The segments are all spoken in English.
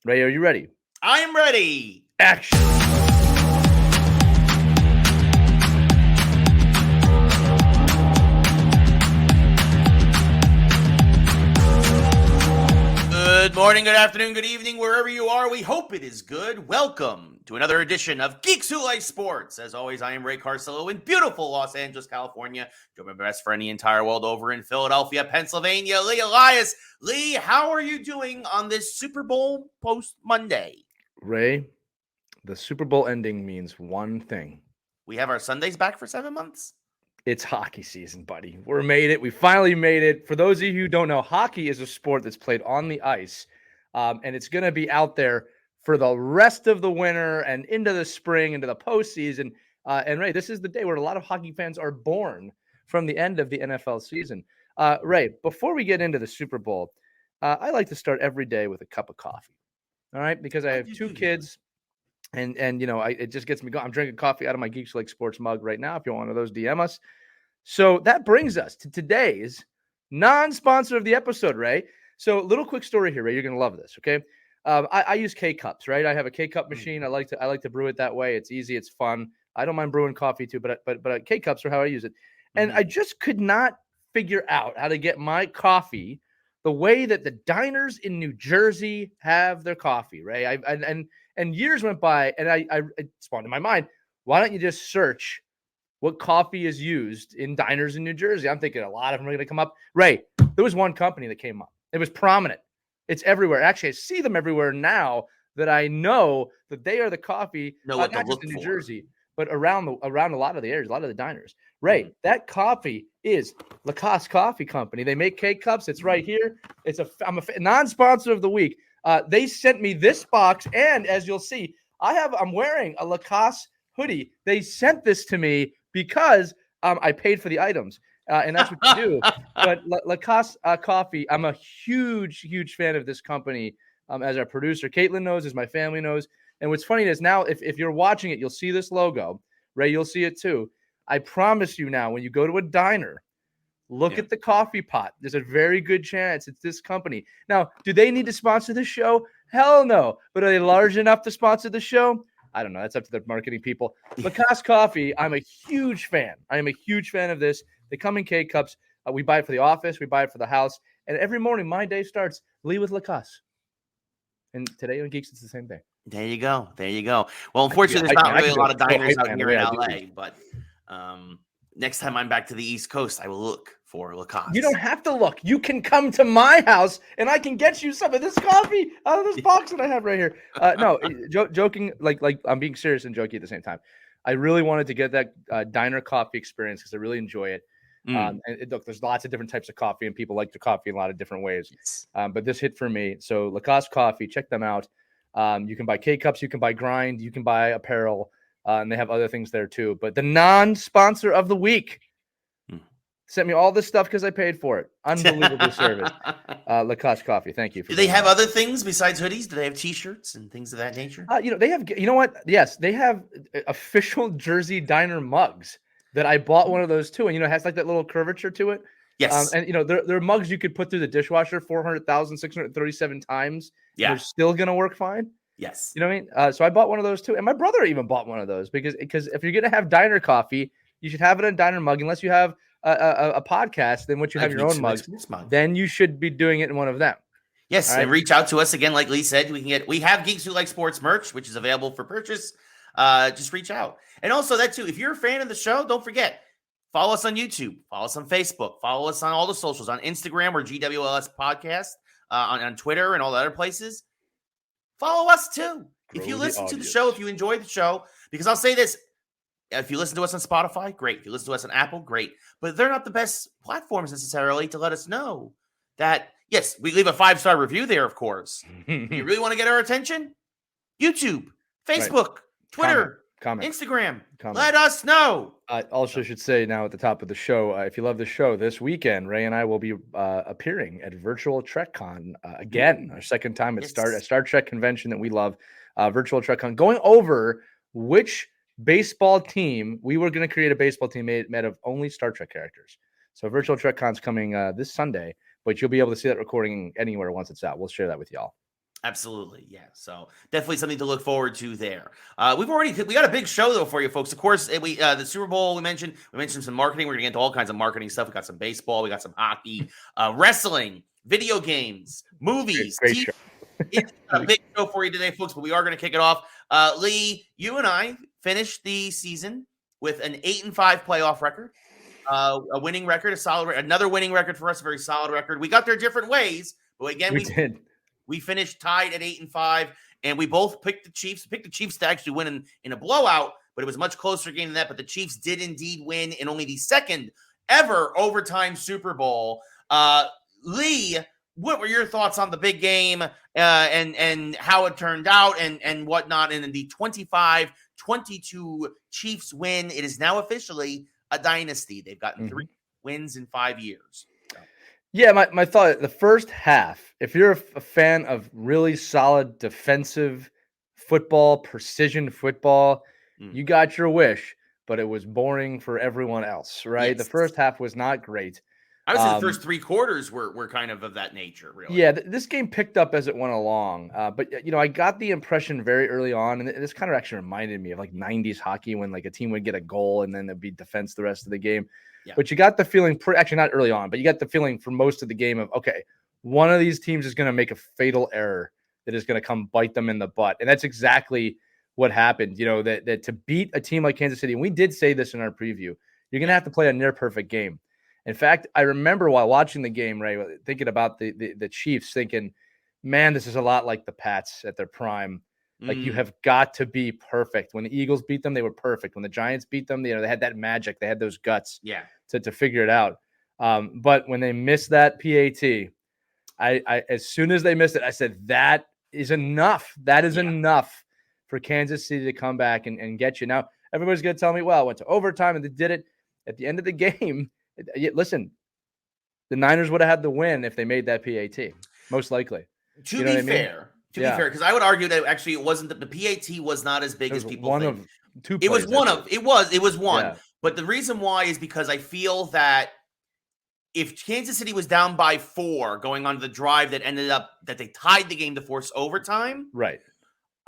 Ray, are you ready? I'm ready. Action. Good morning, good afternoon, good evening, wherever you are. We hope it is good. Welcome to another edition of Geeks Who Like Sports. As always, I am Ray Carsillo in beautiful Los Angeles, California. Joined by my best friend in the entire world over in Philadelphia, Pennsylvania, Lee Elias. Lee, how are you doing on this Super Bowl post Monday? Ray, the Super Bowl ending means one thing. We have our Sundays back for 7 months. It's hockey season, buddy. We made it. We finally made it. For those of you who don't know, hockey is a sport that's played on the ice, and it's going to be out there for the rest of the winter and into the spring, into the postseason. And Ray, this is the day where a lot of hockey fans are born from the end of the NFL season. Ray, before we get into the Super Bowl, I like to start every day with a cup of coffee. All right, because I have two kids. And you know, it just gets me going. I'm drinking coffee out of my Geeks Who Like Sports mug right now. If you want one of those, DM us. So that brings us to today's non-sponsor of the episode, Ray. So little quick story here, Ray. You're gonna love this, okay? I use K-cups, right? I have a K-cup machine. I like to brew it that way. It's easy. It's fun. I don't mind brewing coffee too, but K-cups are how I use it. And I just could not figure out how to get my coffee the way that the diners in New Jersey have their coffee, Ray. And years went by, and it spawned in my mind, why don't you just search what coffee is used in diners in New Jersey? I'm thinking a lot of them are going to come up. Ray, there was one company that came up. It was prominent. It's everywhere. Actually, I see them everywhere now that I know that they are the coffee, not just in New Jersey, but around a lot of the areas, a lot of the diners. Ray, that coffee is Lacoste Coffee Company. They make K-cups. It's right here. I'm a non-sponsor of the week. They sent me this box, and as you'll see, I'm wearing a Lacoste hoodie. They sent this to me because I paid for the items, and that's what you do. But Lacoste Coffee, I'm a huge fan of this company. As our producer Caitlin knows, as my family knows. And what's funny is now, if you're watching it, you'll see this logo. Ray, you'll see it too. I promise you now, when you go to a diner, look at the coffee pot. There's a very good chance it's this company. Now, do they need to sponsor this show? Hell no. But are they large enough to sponsor the show? I don't know. That's up to the marketing people. Lacoste Coffee, I'm a huge fan. I am a huge fan of this. They come in K-cups. We buy it for the office. We buy it for the house. And every morning, my day starts, Lee, with Lacoste. And today on Geeks, it's the same day. There you go. Well, unfortunately, there's not really a lot of diners out here in LA, but next time I'm back to the East Coast, I will look for Lacoste. You don't have to look. You can come to my house, and I can get you some of this coffee out of this box that I have right here. No, joking, like I'm being serious and joking at the same time. I really wanted to get that diner coffee experience because I really enjoy it. Look, there's lots of different types of coffee, and people like the coffee in a lot of different ways. Yes. But this hit for me. So Lacoste Coffee, check them out. You can buy K-cups, you can buy grind, you can buy apparel, and they have other things there too. But the non-sponsor of the week sent me all this stuff because I paid for it. Unbelievable service. Lacoste Coffee, thank you. Do they have other things besides hoodies? Do they have T-shirts and things of that nature? They have. You know what? Yes, they have official Jersey Diner mugs that I bought one of those too, and it has like that little curvature to it. Yes. And they're mugs you could put through the dishwasher 400,637 times. Yeah. They're still gonna work fine. Yes. You know what I mean? So I bought one of those too, and my brother even bought one of those because if you're gonna have diner coffee, you should have it in a diner mug. Unless you have a podcast, then once you have your own mugs, then you should be doing it in one of them. Yes, right? And reach out to us again, like Lee said. We have Geeks Who Like Sports merch, which is available for purchase. Just reach out, and also that too. If you're a fan of the show, don't forget. Follow us on YouTube. Follow us on Facebook. Follow us on all the socials. On Instagram, we're GWLS Podcast. On Twitter and all the other places. Follow us too. If you listen to the show, if you enjoy the show, because I'll say this. If you listen to us on Spotify, great. If you listen to us on Apple, great. But they're not the best platforms necessarily to let us know that, yes, we leave a 5-star review there, of course. If you really want to get our attention, YouTube, Facebook, Twitter, Comment. Instagram. Let us know. I also should say now at the top of the show, if you love the show, this weekend, Ray and I will be appearing at Virtual TrekCon again, our second time at a Star Trek convention that we love, Virtual TrekCon, going over which baseball team. We were going to create a baseball team made of only Star Trek characters. So Virtual TrekCon's coming this Sunday, but you'll be able to see that recording anywhere once it's out. We'll share that with y'all. Absolutely, yeah. So definitely something to look forward to there. We got a big show though for you folks. Of course, the Super Bowl we mentioned some marketing. We're gonna get into all kinds of marketing stuff. We got some baseball, we got some hockey, wrestling, video games, movies, Great TV. show. It's a big show for you today, folks. But we are gonna kick it off. Lee, you and I finished the season with an 8-5 playoff record. A winning record, another winning record for us, a very solid record. We got there different ways, but again, we did. We finished tied at 8-5, and we both picked the Chiefs. Picked the Chiefs to actually win in a blowout, but it was a much closer game than that. But the Chiefs did indeed win in only the second ever overtime Super Bowl. Lee, what were your thoughts on the big game and how it turned out and whatnot? And in the 25-22 Chiefs win, it is now officially a dynasty. They've gotten 3 wins in 5 years. Yeah, my thought, the first half, if you're a fan of really solid defensive football, precision football, you got your wish, but it was boring for everyone else, right? Yes. The first half was not great. I would say the first 3 quarters were kind of that nature, really. Yeah, this game picked up as it went along. But, I got the impression very early on, and this kind of actually reminded me of like 90s hockey when like a team would get a goal and then there'd be defense the rest of the game. Yeah. But you got the feeling, actually not early on, but you got the feeling for most of the game of, okay, one of these teams is going to make a fatal error that is going to come bite them in the butt. And that's exactly what happened, that to beat a team like Kansas City, and we did say this in our preview, you're going to have to play a near perfect game. In fact, I remember while watching the game, Ray, thinking about the Chiefs, thinking, man, this is a lot like the Pats at their prime. Like, you have got to be perfect. When the Eagles beat them, they were perfect. When the Giants beat them, they had that magic. They had those guts to figure it out. But when they missed that PAT, I as soon as they missed it, I said, that is enough. That is enough for Kansas City to come back and get you. Now, everybody's going to tell me, well, it went to overtime and they did it. At the end of the game, listen, the Niners would have had the win if they made that PAT, most likely. To be fair, because I would argue that actually it wasn't the PAT was not as big as people think. Of 2 it was one of it was one. Yeah. But the reason why is because I feel that if Kansas City was down by 4 going on to the drive that ended up that they tied the game to force overtime, right?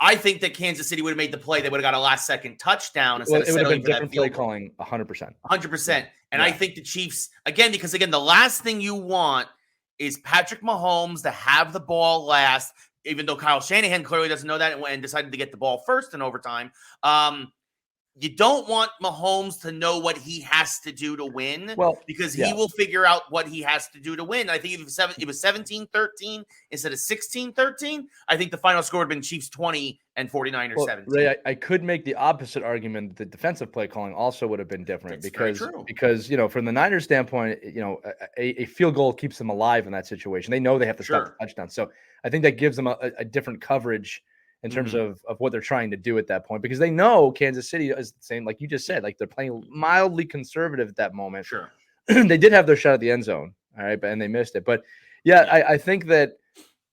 I think that Kansas City would have made the play. They would have got a last-second touchdown instead of it would have settling been for different that field play calling, 100%. 100%. And I think the Chiefs, because the last thing you want is Patrick Mahomes to have the ball last, even though Kyle Shanahan clearly doesn't know that and decided to get the ball first in overtime. You don't want Mahomes to know what he has to do to win because he will figure out what he has to do to win. I think if it was 17-13 instead of 16-13, I think the final score would have been Chiefs 20 and 49ers 17. Ray, I could make the opposite argument. The defensive play calling also would have been different because from the Niners standpoint, a field goal keeps them alive in that situation. They know they have to stop the touchdown. So I think that gives them a different coverage in terms of what they're trying to do at that point, because they know Kansas City is the same, like you just said, like they're playing mildly conservative at that moment. Sure. They did have their shot at the end zone. All right. And they missed it. But I think that,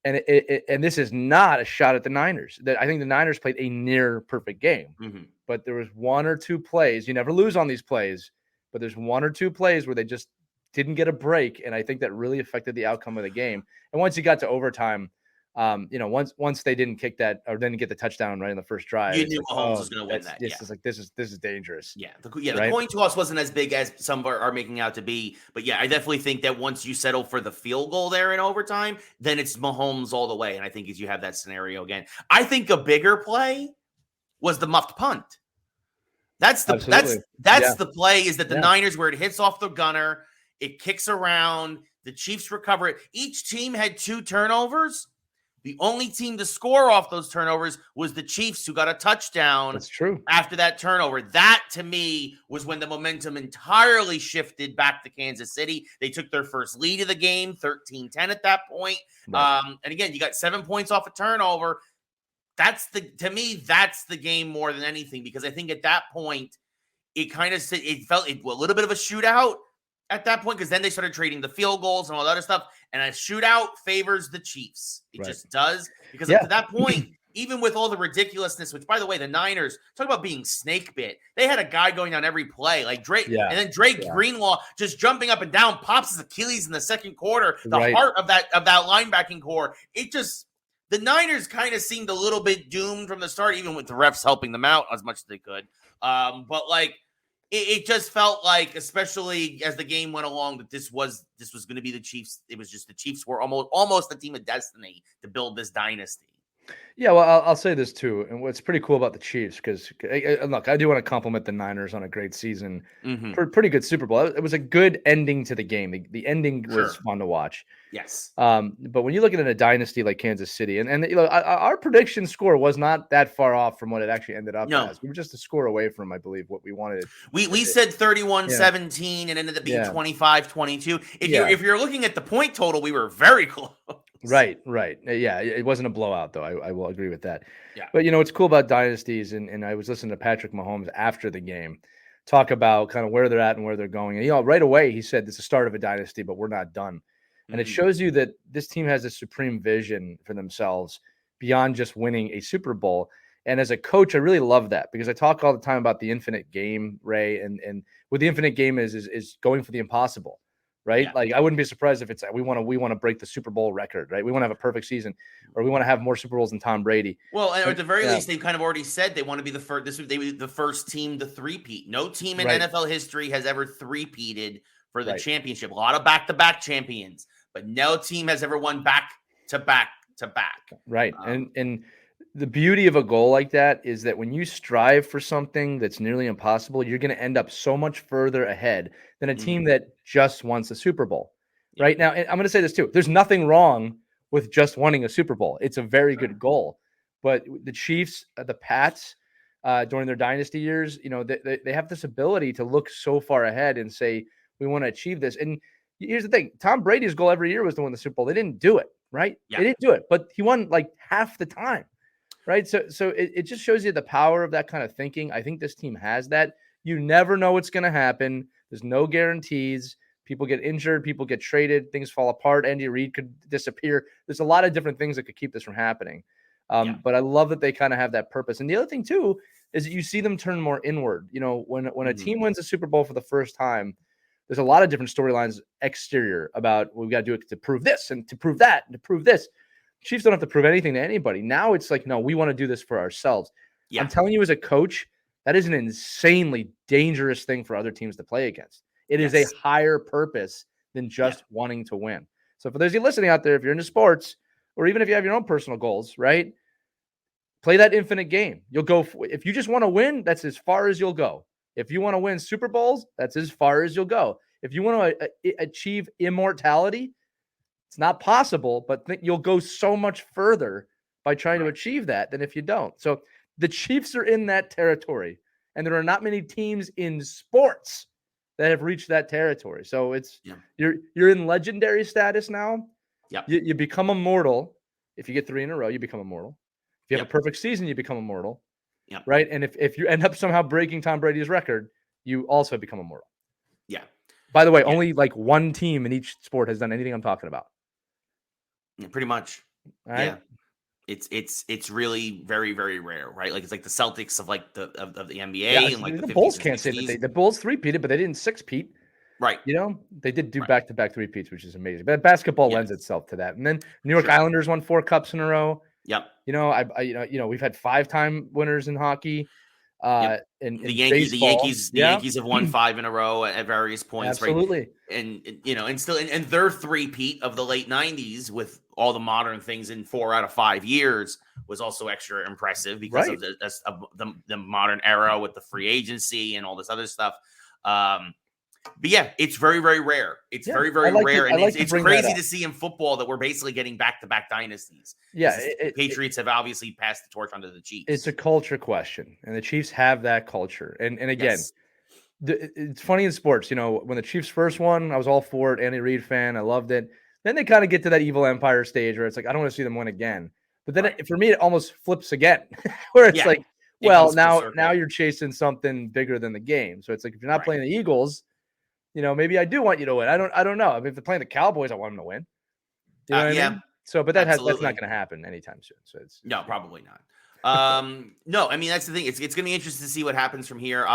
and this is not a shot at the Niners, that I think the Niners played a near perfect game, but there was 1 or 2 plays. You never lose on these plays, but there's 1 or 2 plays where they just didn't get a break. And I think that really affected the outcome of the game. And once you got to overtime, once they didn't kick that or didn't get the touchdown right in the first drive, you knew Mahomes was going to win that. This is dangerous. Yeah, the coin toss wasn't as big as some are making out to be, but I definitely think that once you settle for the field goal there in overtime, then it's Mahomes all the way. And I think as you have that scenario again, I think a bigger play was the muffed punt. That's the play is that the Niners, where it hits off the gunner, it kicks around, the Chiefs recover it. Each team had 2 turnovers. The only team to score off those turnovers was the Chiefs, who got a touchdown. That's true. After that turnover. That, to me, was when the momentum entirely shifted back to Kansas City. They took their first lead of the game, 13-10 at that point. Right. And again, you got 7 points off a turnover. To me, that's the game more than anything, because I think at that point, it felt a little bit of a shootout at that point, because then they started trading the field goals and all that other stuff, and a shootout favors the Chiefs. It just does, because up to that point, even with all the ridiculousness, which, by the way, the Niners, talk about being snake bit. They had a guy going down every play, like Drake, and then Drake Greenlaw just jumping up and down, pops his Achilles in the second quarter, the heart of that linebacking core. The Niners kind of seemed a little bit doomed from the start, even with the refs helping them out as much as they could. But like it just felt like, especially as the game went along, that this was going to be the Chiefs. It was just the Chiefs were almost the team of destiny to build this dynasty. Yeah, well, I'll say this too, and what's pretty cool about the Chiefs, because look, I do want to compliment the Niners on a great season, pretty good Super Bowl. It was a good ending to the game. The ending was fun to watch. Yes. But when you look at a dynasty like Kansas City, and you know, our prediction score was not that far off from what it actually ended up as. We were just a score away from, I believe, what we wanted. We said 31-17 and ended up being 25-22. If you're looking at the point total, we were very close. Right. Yeah, it wasn't a blowout, though. I will agree with that. Yeah. But, you know, what's cool about dynasties, and I was listening to Patrick Mahomes after the game talk about kind of where they're at and where they're going. And, you know, right away he said it's the start of a dynasty, but we're not done. And it shows you that this team has a supreme vision for themselves beyond just winning a Super Bowl. And as a coach, I really love that, because I talk all the time about the infinite game, Ray, and what the infinite game is going for the impossible. Right. Yeah. Like, I wouldn't be surprised if it's we want to break the Super Bowl record. Right. We want to have a perfect season, or we want to have more Super Bowls than Tom Brady. Well, and at the very least, they've kind of already said they want to be the first. They were the first team to three-peat. No team in NFL history has ever three-peated for the championship. A lot of back-to-back champions, but no team has ever won back-to-back. Right. And the beauty of a goal like that is that when you strive for something that's nearly impossible, you're going to end up so much further ahead than a team that just wants a Super Bowl. Right now, and I'm going to say this too. There's nothing wrong with just winning a Super Bowl. It's a very good goal. But the Chiefs, the Pats, during their dynasty years, you know, they have this ability to look so far ahead and say, we want to achieve this. And here's the thing. Tom Brady's goal every year was to win the Super Bowl. They didn't do it, right? Yeah. They didn't do it, but he won like half the time. Right. So it just shows you the power of that kind of thinking. I think this team has that. You never know what's going to happen. There's no guarantees. People get injured. People get traded. Things fall apart. Andy Reid could disappear. There's a lot of different things that could keep this from happening. But I love that they kind of have that purpose. And the other thing, too, is that you see them turn more inward. You know, when a team wins a Super Bowl for the first time, there's a lot of different storylines exterior about we've got to do it to prove this and to prove that and to prove this. Chiefs don't have to prove anything to anybody. Now it's like, no, we want to do this for ourselves. Yeah. I'm telling you, as a coach, that is an insanely dangerous thing for other teams to play against. It is a higher purpose than just wanting to win. So for those of you listening out there, if you're into sports, or even if you have your own personal goals, right, play that infinite game. You'll go if you just want to win, that's as far as you'll go. If you want to win Super Bowls, that's as far as you'll go. If you want to achieve immortality, it's not possible, but you'll go so much further by trying to achieve that than if you don't. So the Chiefs are in that territory, and there are not many teams in sports that have reached that territory. So it's you're in legendary status now. Yep. You become immortal. If you get 3 in a row, you become immortal. If you have a perfect season, you become immortal. Yep. Right? And if you end up somehow breaking Tom Brady's record, you also become immortal. Yeah. By the way, only like one team in each sport has done anything I'm talking about. Yeah, pretty much. Right? Yeah. It's really very, very rare, right? Like it's like the Celtics of like the NBA and like the Bulls can't say that the Bulls three-peated, but they didn't six-peat. Right. You know, they did do back-to-back three-peats, which is amazing. But basketball lends itself to that. And then New York Islanders won 4 cups in a row. Yep. You know, we've had 5-time winners in hockey. And the Yankees have won 5 in a row at various points. Absolutely. Right? And you know, and still, and their three-peat of the late 90s with all the modern things in 4 out of 5 years was also extra impressive because of the modern era with the free agency and all this other stuff. But yeah, it's very, very rare. It's very, very rare. And it's crazy to see in football that we're basically getting back-to-back dynasties. Yeah. The Patriots have obviously passed the torch onto the Chiefs. It's a culture question. And the Chiefs have that culture. And again, it's funny in sports, you know, when the Chiefs first won, I was all for it. Andy Reid fan. I loved it. Then they kind of get to that evil empire stage where it's like, I don't want to see them win again. But then for me, it almost flips again where it's like, well, now you're chasing something bigger than the game. So it's like, if you're not playing the Eagles, you know, maybe I do want you to win. I don't know. I mean, if they're playing the Cowboys, I want them to win. You know what I mean? So, but that's not going to happen anytime soon. So it's no, probably not. No, I mean, that's the thing. It's going to be interesting to see what happens from here.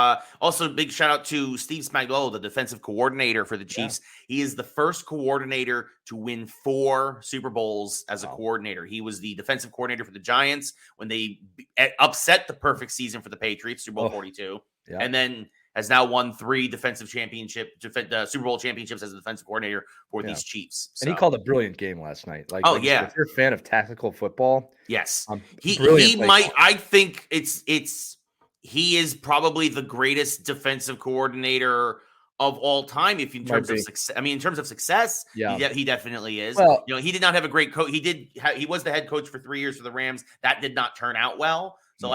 Also, big shout out to Steve Spagnuolo, the defensive coordinator for the Chiefs. Yeah. He is the first coordinator to win 4 Super Bowls as a coordinator. He was the defensive coordinator for the Giants when they upset the perfect season for the Patriots, Super Bowl 42. Yeah. And then has now won 3 Super Bowl championships as a defensive coordinator for these Chiefs. So. And he called a brilliant game last night. Like, if you're a fan of tactical football, yes, he might. I think he is probably the greatest defensive coordinator of all time. If in terms of success, in terms of success, he definitely is. Well, he did not have a great coach. He was the head coach for 3 years for the Rams. That did not turn out well. So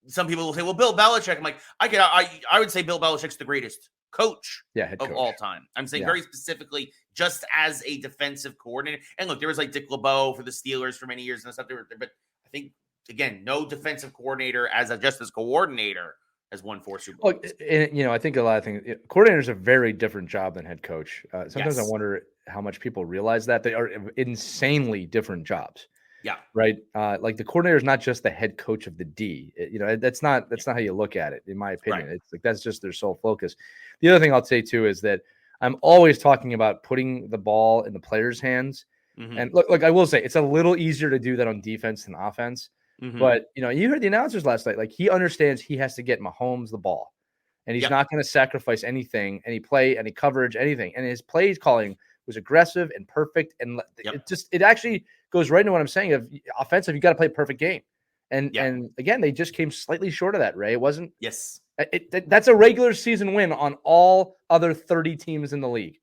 some people will say, well, Bill Belichick. I'm like, I would say Bill Belichick's the greatest coach of all time. I'm saying very specifically just as a defensive coordinator. And look, there was like Dick LeBeau for the Steelers for many years and stuff. But I think, again, no defensive coordinator as coordinator has won 4 Super Bowls. And, I think a lot of things, coordinators are a very different job than head coach. Sometimes I wonder how much people realize that they are insanely different jobs. Yeah. Right. Like the coordinator is not just the head coach of the D. That's not how you look at it, in my opinion. Right. It's like that's just their sole focus. The other thing I'll say too is that I'm always talking about putting the ball in the players' hands. Mm-hmm. And look, I will say it's a little easier to do that on defense than offense. Mm-hmm. But you heard the announcers last night. Like he understands he has to get Mahomes the ball, and he's not going to sacrifice anything, any play, any coverage, anything. And his play calling was aggressive and perfect, and it actually goes right into what I'm saying of offensive. You got to play a perfect game, and again, they just came slightly short of that. Ray, it wasn't. Yes, that's a regular season win on all other 30 teams in the league.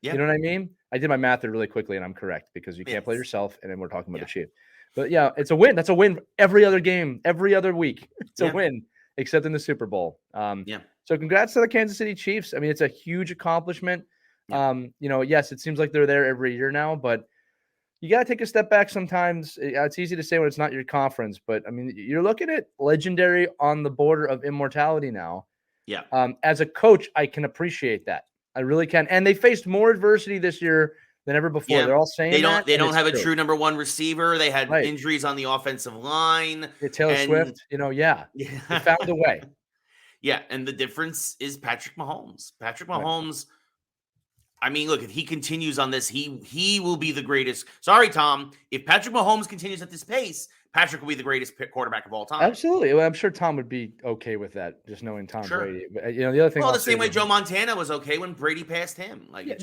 Yep. You know what I mean? I did my math there really quickly, and I'm correct because you can't play yourself, and then we're talking about the Chiefs. But it's a win. That's a win every other game, every other week. It's a win, except in the Super Bowl. So congrats to the Kansas City Chiefs. I mean, it's a huge accomplishment. Yes, it seems like they're there every year now, but you got to take a step back sometimes. It's easy to say when it's not your conference, but I mean, you're looking at legendary on the border of immortality now. Yeah. As a coach, I can appreciate that. I really can. And they faced more adversity this year than ever before. They're all saying they don't have a true number 1 receiver. They had injuries on the offensive line. Taylor Swift, they found a way. Yeah, and the difference is Patrick Mahomes. Patrick Mahomes, I mean, look, if he continues on this, he will be the greatest. Sorry, Tom. If Patrick Mahomes continues at this pace, Patrick will be the greatest quarterback of all time. Absolutely. Well, I'm sure Tom would be okay with that, just knowing Tom Brady. But, the other thing. Well, the same way Joe Montana was okay when Brady passed him. Like,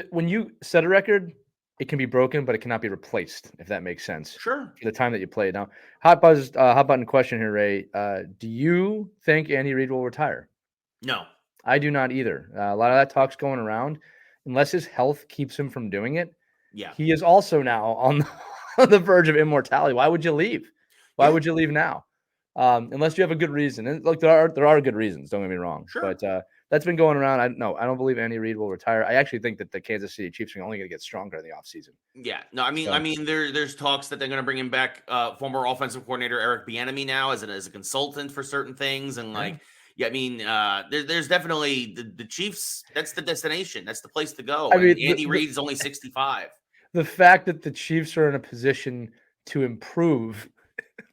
when you set a record, it can be broken, but it cannot be replaced, if that makes sense. Sure. For the time that you played. Now, hot button question here, Ray. Do you think Andy Reid will retire? No. I do not either. A lot of that talk's going around. Unless his health keeps him from doing it, he is also now on the verge of immortality. Why would you leave? Why would you leave now? Unless you have a good reason. And look, there are good reasons. Don't get me wrong. Sure. But that's been going around. I don't believe Andy Reid will retire. I actually think that the Kansas City Chiefs are only going to get stronger in the offseason. Yeah. No, I mean, there's talks that they're going to bring him back. Former offensive coordinator Eric Bieniemy now as a consultant for certain things, and there's definitely the Chiefs. That's the destination. That's the place to go. Andy Reid is only 65. The fact that the Chiefs are in a position to improve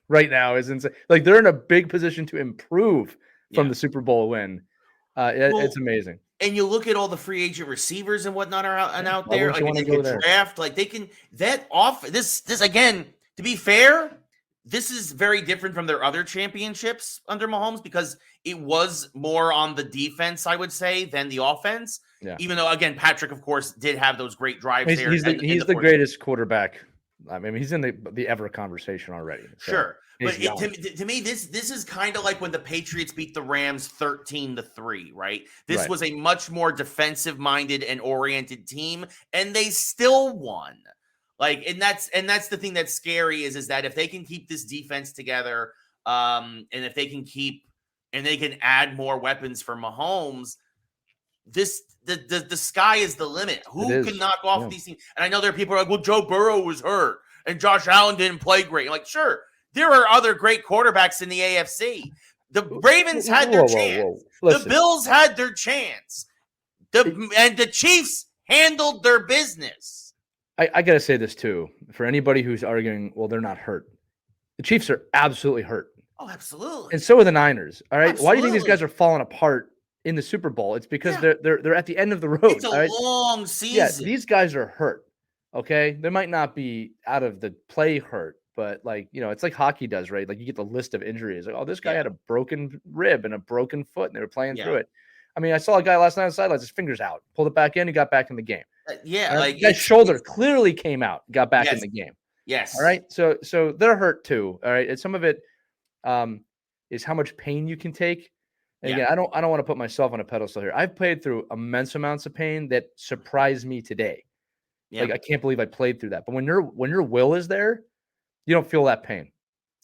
right now is insane. Like they're in a big position to improve from the Super Bowl win. It's amazing. And you look at all the free agent receivers and whatnot out there. Like in the draft, like they can this again. To be fair, this is very different from their other championships under Mahomes because it was more on the defense, I would say, than the offense. Yeah. Even though, again, Patrick, of course, did have those great drives there. He's the greatest quarterback. I mean, he's in the ever conversation already. So sure. But to me, this is kind of like when the Patriots beat the Rams 13-3, right? This was a much more defensive-minded and oriented team, and they still won. Like, and that's the thing that's scary is that if they can keep this defense together, and if they can add more weapons for Mahomes, the sky is the limit. Who can knock off these teams? And I know there are people who are like, well, Joe Burrow was hurt and Josh Allen didn't play great. Like, sure, there are other great quarterbacks in the AFC. The Ravens had their chance. The Bills had their chance. And the Chiefs handled their business. I got to say this too. For anybody who's arguing, well, they're not hurt. The Chiefs are absolutely hurt. Oh, absolutely. And so are the Niners. All right. Absolutely. Why do you think these guys are falling apart in the Super Bowl? It's because they're at the end of the road. It's a long season. Yeah, these guys are hurt. Okay. They might not be out of the play hurt, but it's like hockey does, right? Like you get the list of injuries. Like, oh, this guy had a broken rib and a broken foot, and they were playing through it. I mean, I saw a guy last night on the sidelines, his fingers out, pulled it back in, he got back in the game. Like his shoulder clearly came out, got back in the game. Yes. All right. So they're hurt too. All right. And some of it is how much pain you can take. And again, I don't want to put myself on a pedestal here. I've played through immense amounts of pain that surprised me today. Yeah. Like I can't believe I played through that. But when your will is there, you don't feel that pain.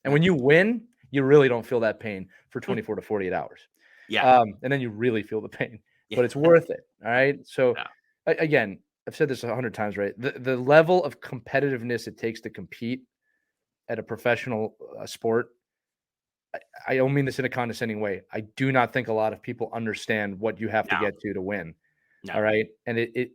And when you win, you really don't feel that pain for 24 to 48 hours. Yeah. And then you really feel the pain. But it's worth it. All right. So again, I've said this 100 times, right? The level of competitiveness it takes to compete at a professional sport, I don't mean this in a condescending way. I do not think a lot of people understand what you have to get to win. No. All right. And it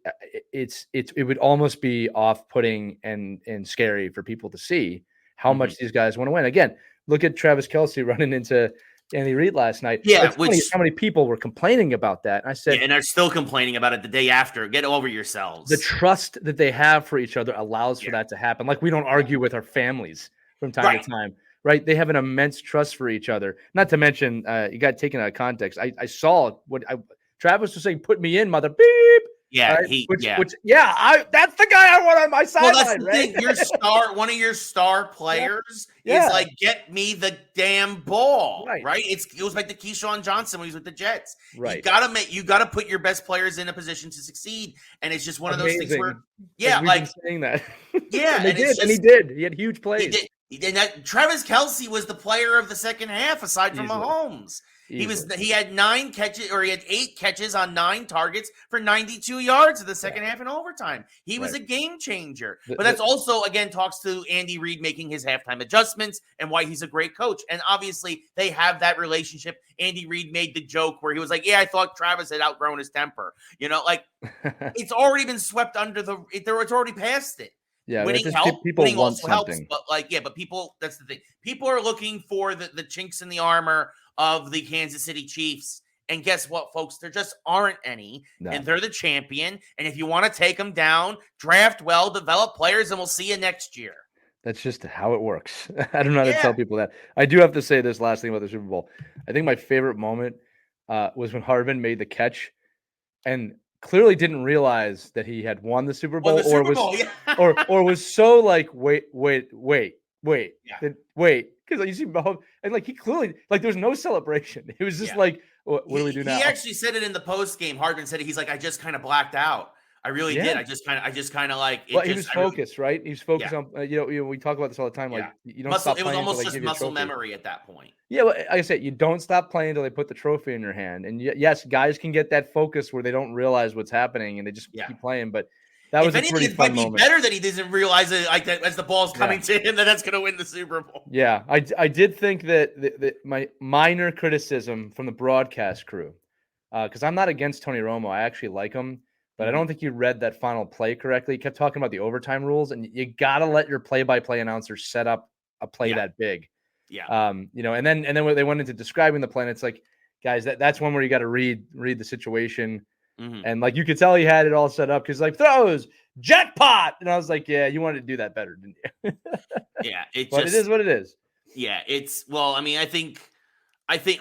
would almost be off-putting and scary for people to see how much these guys want to win. Again, look at Travis Kelce running into Andy Reid last night. Yeah, how many people were complaining about that? And I said, and are still complaining about it the day after. Get over yourselves. The trust that they have for each other allows for that to happen. Like we don't argue with our families from time to time, right? They have an immense trust for each other. Not to mention, you got taken out of context. I saw what Travis was saying. Put me in, mother beep. Yeah, right? That's the guy I want on my sideline. Well, that's the thing. One of your star players is like, get me the damn ball, right? It was like the Keyshawn Johnson when he was with the Jets. Right. You gotta put your best players in a position to succeed, and it's just one of those things where, like saying that, and he did. He had huge plays. Travis Kelce was the player of the second half, aside from Mahomes. He had 8 catches on 9 targets for 92 yards in the second half in overtime. He was a game changer. But that's also, again, talks to Andy Reid making his halftime adjustments and why he's a great coach. And obviously they have that relationship. Andy Reid made the joke where he was like, I thought Travis had outgrown his temper. It's already been swept under it's already past it. Yeah, winning also helps, but people, that's the thing. People are looking for the chinks in the armor of the Kansas City Chiefs. And guess what, folks? There just aren't any. No. And they're the champion. And if you want to take them down, draft well, develop players, and we'll see you next year. That's just how it works. I don't know how to tell people that. I do have to say this last thing about the Super Bowl. I think my favorite moment was when Harvin made the catch and clearly didn't realize that he had won the Super Bowl, or was so like, wait. Because you see Mahomes, and like he clearly, like there was no celebration. It was just like, what do we do now? He actually said it in the post game. Hardman said he's like, I just kind of blacked out. I really did. I just kind of like. Well, he was focused, right? He was focused on. We talk about this all the time. Like you don't stop playing. It was almost just muscle memory at that point. Yeah, well, like I said, you don't stop playing until they put the trophy in your hand. And yes, guys can get that focus where they don't realize what's happening and they just keep playing. But that was a pretty fun moment. It might be better that he doesn't realize it like that as the ball's coming to him that's going to win the Super Bowl. Yeah, I did think that my minor criticism from the broadcast crew, because I'm not against Tony Romo. I actually like him. But I don't think you read that final play correctly. You kept talking about the overtime rules, and you got to let your play-by-play announcer set up a play that big. Yeah. And then when they went into describing the play, and it's like, guys, that's one where you got to read the situation. Mm-hmm. And like you could tell he had it all set up because like throws, jackpot. And I was like, yeah, you wanted to do that better, didn't you? Yeah. But it is what it is. Yeah. I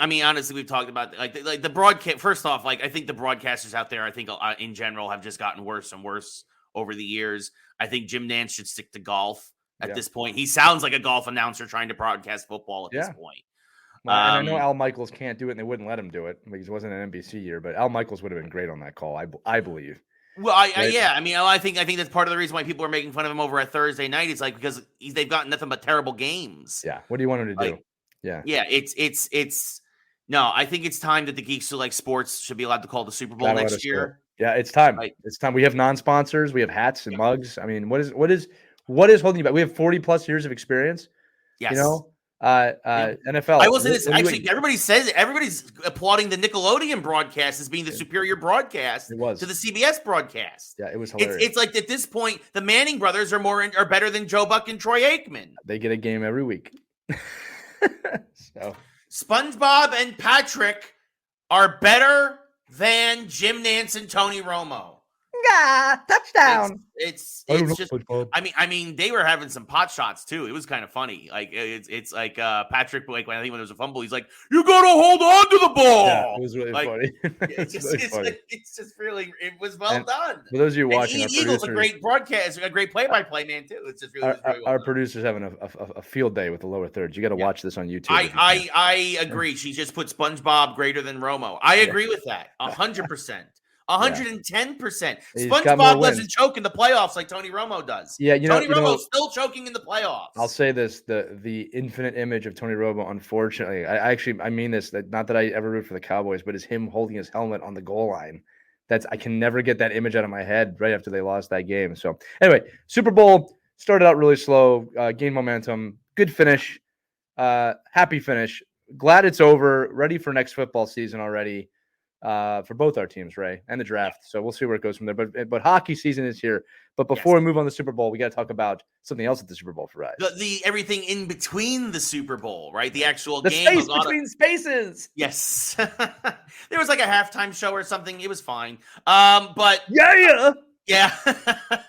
mean, honestly, we've talked about like the broadcast. First off, like I think the broadcasters out there, I think in general have just gotten worse and worse over the years. I think Jim Nantz should stick to golf at this point. He sounds like a golf announcer trying to broadcast football at this point. Well, and I know Al Michaels can't do it, and they wouldn't let him do it because it wasn't an NBC year. But Al Michaels would have been great on that call, I believe. Well, I think that's part of the reason why people are making fun of him over at Thursday night. It's like because they've gotten nothing but terrible games. Yeah. What do you want him to do? Yeah. It's no, I think it's time that the Geeks Who Like Sports should be allowed to call the Super Bowl next year. Yeah, it's time. It's time. We have non-sponsors. We have hats and mugs. I mean, what is holding you back? We have 40 plus years of experience. Yes. NFL. I will say this. Actually, everybody's applauding the Nickelodeon broadcast as being the superior broadcast to the CBS broadcast. Yeah, it was hilarious. It's like at this point, the Manning brothers are better than Joe Buck and Troy Aikman. They get a game every week. So SpongeBob and Patrick are better than Jim Nance and Tony Romo. yeah, touchdown. It's I don't know, just. SpongeBob. I mean, they were having some pot shots too. It was kind of funny. Like it's like Patrick, like when I think when there was a fumble, he's like, "You gotta hold on to the ball." Yeah, it was really like, funny. It's just, really funny. it's just really, it was well done. For those of you And watching, Ian our Eagle's producers, a great broadcast, a great play-by-play man too. It's just really, our producers having a field day with the lower thirds. You got to watch this on YouTube. I agree. She just put SpongeBob greater than Romo. I agree with that 100%. 110%. SpongeBob doesn't choke in the playoffs like Tony Romo does. Yeah, Tony Romo's still choking in the playoffs. I'll say this: the infinite image of Tony Romo. Unfortunately, I mean this. That not that I ever root for the Cowboys, but is him holding his helmet on the goal line. I can never get that image out of my head. Right after they lost that game. So anyway, Super Bowl started out really slow, gained momentum, good finish, happy finish. Glad it's over. Ready for next football season already. For both our teams, Ray, and the draft. So we'll see where it goes from there. But hockey season is here. But before we move on to the Super Bowl, we got to talk about something else at the Super Bowl for Ray. The everything in between the Super Bowl, right? The actual the game. Space between spaces. Yes. There was like a halftime show or something. It was fine. But yeah.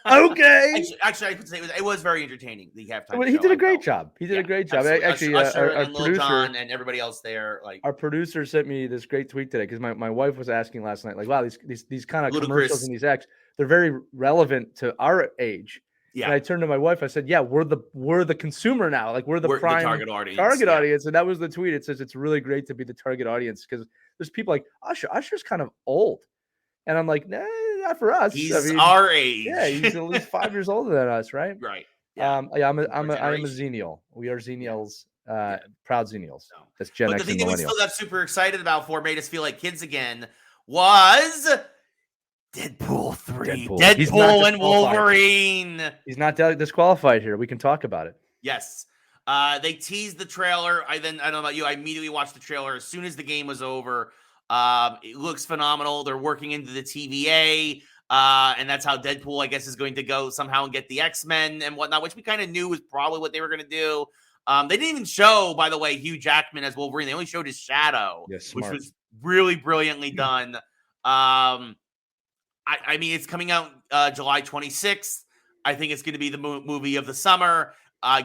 Okay. Actually, I could say it was very entertaining. The halftime. Well, he did a great job. He did a great job. Actually, Usher our and producer John and everybody else there, like our producer sent me this great tweet today because my wife was asking last night, like, wow, these kind of commercials and these acts, they're very relevant to our age. Yeah. And I turned to my wife. I said, "Yeah, we're the consumer now. Like we're the prime target audience. Audience." And that was the tweet. It says it's really great to be the target audience because there's people like Usher. Usher's kind of old, and I'm like, nah, not for us. He's our age. Yeah, he's at least 5 years older than us, right? Right. Yeah. I am a Xennial. We are Xennials. Proud Xennials. That's Gen X. But the thing that we still got super excited about made us feel like kids again was Deadpool 3. Deadpool and Wolverine. He's not disqualified here. We can talk about it. Yes. They teased the trailer. I don't know about you. I immediately watched the trailer as soon as the game was over. It looks phenomenal. They're working into the TVA. And that's how Deadpool, I guess, is going to go somehow and get the X-Men and whatnot, which we kind of knew was probably what they were going to do. They didn't even show, by the way, Hugh Jackman as Wolverine. They only showed his shadow, which was really brilliantly done. I mean, it's coming out July 26th. I think it's going to be the movie of the summer.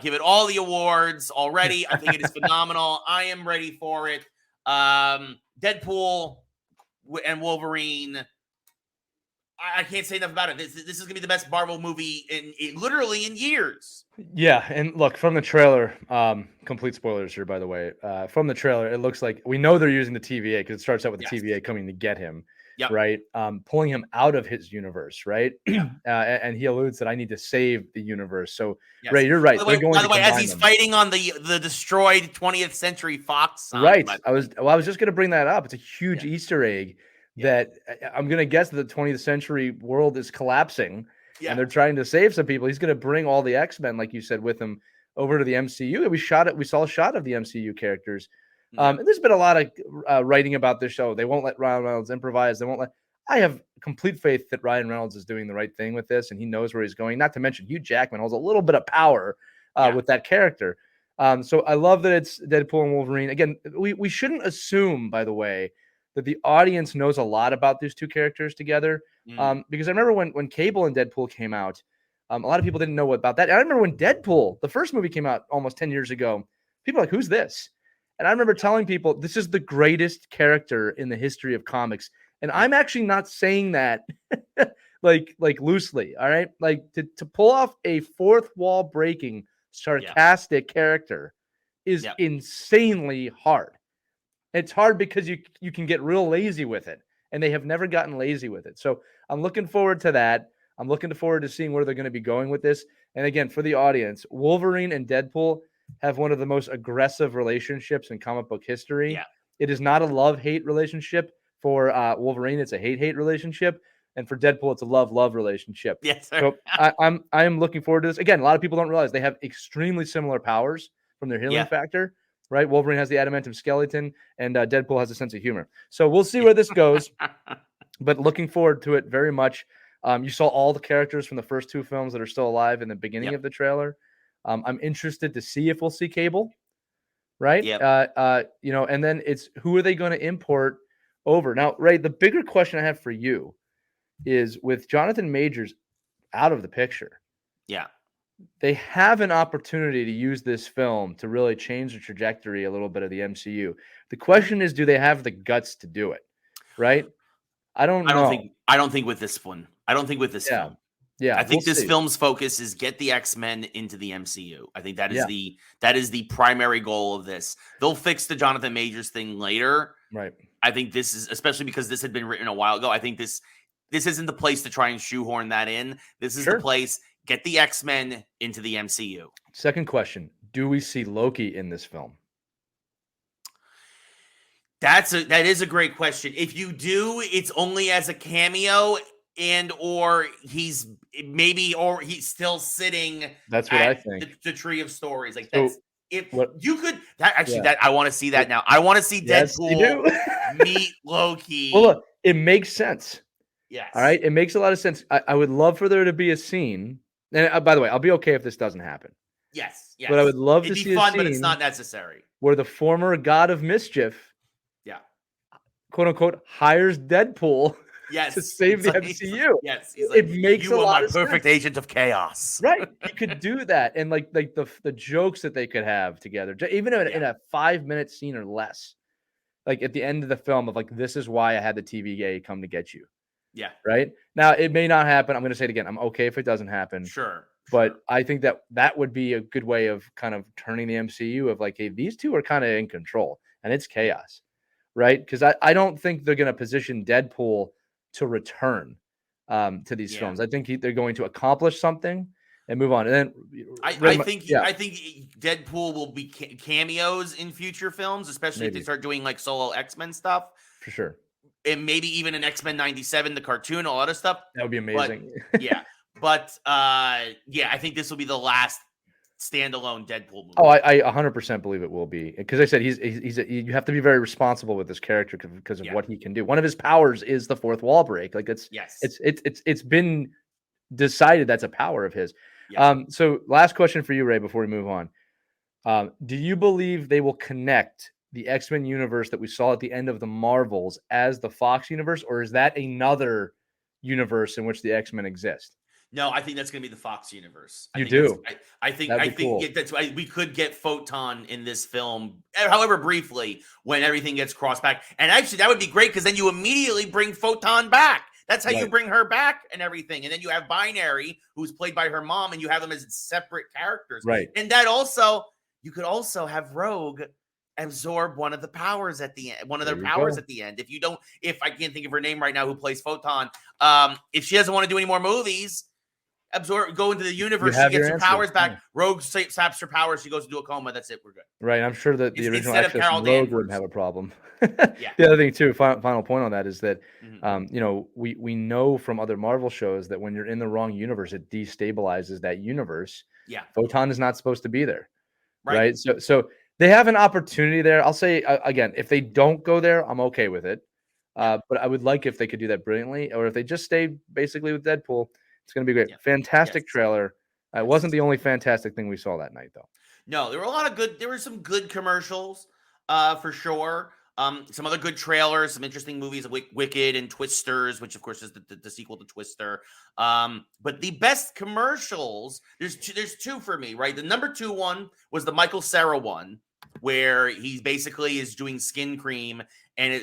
Give it all the awards already. I think it is phenomenal. I am ready for it. Deadpool and Wolverine. I can't say enough about it. This is going to be the best Marvel movie in literally in years. Yeah, and look, from the trailer, complete spoilers here, by the way. From the trailer, it looks like we know they're using the TVA because it starts out with the TVA coming to get him. Yep. Right, pulling him out of his universe, right? Yeah. And he alludes that I need to save the universe. So, Ray, you're right. By the way, as he's fighting on the destroyed 20th Century Fox sign, right? I was just going to bring that up. It's a huge Easter egg that I'm going to guess that the 20th century world is collapsing, and they're trying to save some people. He's going to bring all the X-Men, like you said, with him over to the MCU. We saw a shot of the MCU characters. And there's been a lot of writing about this show. They won't let Ryan Reynolds improvise. I have complete faith that Ryan Reynolds is doing the right thing with this, and he knows where he's going. Not to mention Hugh Jackman holds a little bit of power with that character. So I love that it's Deadpool and Wolverine. Again, we shouldn't assume, by the way, that the audience knows a lot about these two characters together. Because I remember when Cable and Deadpool came out, a lot of people didn't know about that. And I remember when Deadpool, the first movie, came out almost 10 years ago, people were like, who's this? And I remember telling people, this is the greatest character in the history of comics. And I'm actually not saying that like loosely, all right? Like to pull off a fourth wall breaking, sarcastic character is insanely hard. It's hard because you can get real lazy with it, and they have never gotten lazy with it. So I'm looking forward to that. I'm looking forward to seeing where they're going to be going with this. And again, for the audience, Wolverine and Deadpool have one of the most aggressive relationships in comic book history. Yeah. It is not a love-hate relationship. For Wolverine, it's a hate-hate relationship. And for Deadpool, it's a love-love relationship. Yes, sir. So I'm looking forward to this. Again, a lot of people don't realize they have extremely similar powers from their healing factor, right? Wolverine has the adamantium skeleton, and Deadpool has a sense of humor. So we'll see where this goes. But looking forward to it very much. You saw all the characters from the first two films that are still alive in the beginning of the trailer. I'm interested to see if we'll see Cable. right? Yep. And then it's who are they going to import over? Now, Ray, the bigger question I have for you is with Jonathan Majors out of the picture, Yeah. they have an opportunity to use this film to really change the trajectory a little bit of the MCU. The question is, do they have the guts to do it? Right? I don't know. I don't think with this one. I don't think with this Yeah. film. Yeah. I We'll think this see. film's focus is get the X-Men into the MCU. I think that is Yeah. the primary goal of this. They'll fix the Jonathan Majors thing later. Right. I think this is, especially because this had been written a while ago, I think this isn't the place to try and shoehorn that in. This is the place, get the X-Men into the MCU. Second question, do we see Loki in this film? That is a great question. If you do, it's only as a cameo or he's still sitting. That's what I think. The Tree of Stories. Like So, that's if you could that I want to see that now. I want to see yes, Deadpool meet Loki. Well, look, it makes sense. Yes. All right. It makes a lot of sense. I would love for there to be a scene. And by the way, I'll be okay if this doesn't happen. Yes. But I would love to see see fun, a scene but it's not necessary. Where the former god of mischief, quote unquote, hires Deadpool to save the MCU. He's like, it makes you a lot my of perfect sense. agent of chaos. Right. You could do that. And like the jokes that they could have together, even in a 5-minute scene or less, like at the end of the film of like, this is why I had the TVA come to get you. Yeah. Right. Now, it may not happen. I'm going to say it again. I'm okay if it doesn't happen. Sure. But I think that would be a good way of kind of turning the MCU of like, hey, these two are kind of in control and it's chaos. Right. Because I don't think they're going to position Deadpool to return to these films. I think they're going to accomplish something and move on. And then I think Deadpool will be cameos in future films, especially if they start doing like solo X-Men stuff. For sure. And maybe even an X-Men 97, the cartoon, all other stuff. That would be amazing. But I think this will be the last standalone Deadpool movie. Oh, I 100% believe it will be, because I said you have to be very responsible with this character because of what he can do. One of his powers is the fourth wall break. Like it's been decided that's a power of his. So last question for you, Ray, before we move on. Do you believe they will connect the X-Men universe that we saw at the end of the Marvels as the Fox universe, or is that another universe in which the X-Men exist? No, I think that's going to be the Fox universe. I think that's why we could get Photon in this film, however briefly, when everything gets crossed back. And actually, that would be great because then you immediately bring Photon back. That's how you bring her back and everything. And then you have Binary, who's played by her mom, and you have them as separate characters. Right. And you could also have Rogue absorb one of the powers at the end, at the end. If I can't think of her name right now, who plays Photon, if she doesn't want to do any more movies, go into the universe, she gets her powers back. Yeah. Rogue saps her powers, she goes into a coma. That's it. We're good. Right. I'm sure that the original Rogue wouldn't have a problem. The other thing too, final point on that is that we know from other Marvel shows that when you're in the wrong universe, it destabilizes that universe. Yeah. Photon is not supposed to be there. Right. So they have an opportunity there. I'll say again, if they don't go there, I'm okay with it. But I would like if they could do that brilliantly, or if they just stay basically with Deadpool. It's going to be great. Yeah. Fantastic trailer. It wasn't the only fantastic thing we saw that night, though. No, there were some good commercials, for sure. Some other good trailers, some interesting movies, Wicked and Twisters, which of course is the sequel to Twister. But the best commercials, there's two for me, right? The number 2 one was the Michael Cera one, where he basically is doing skin cream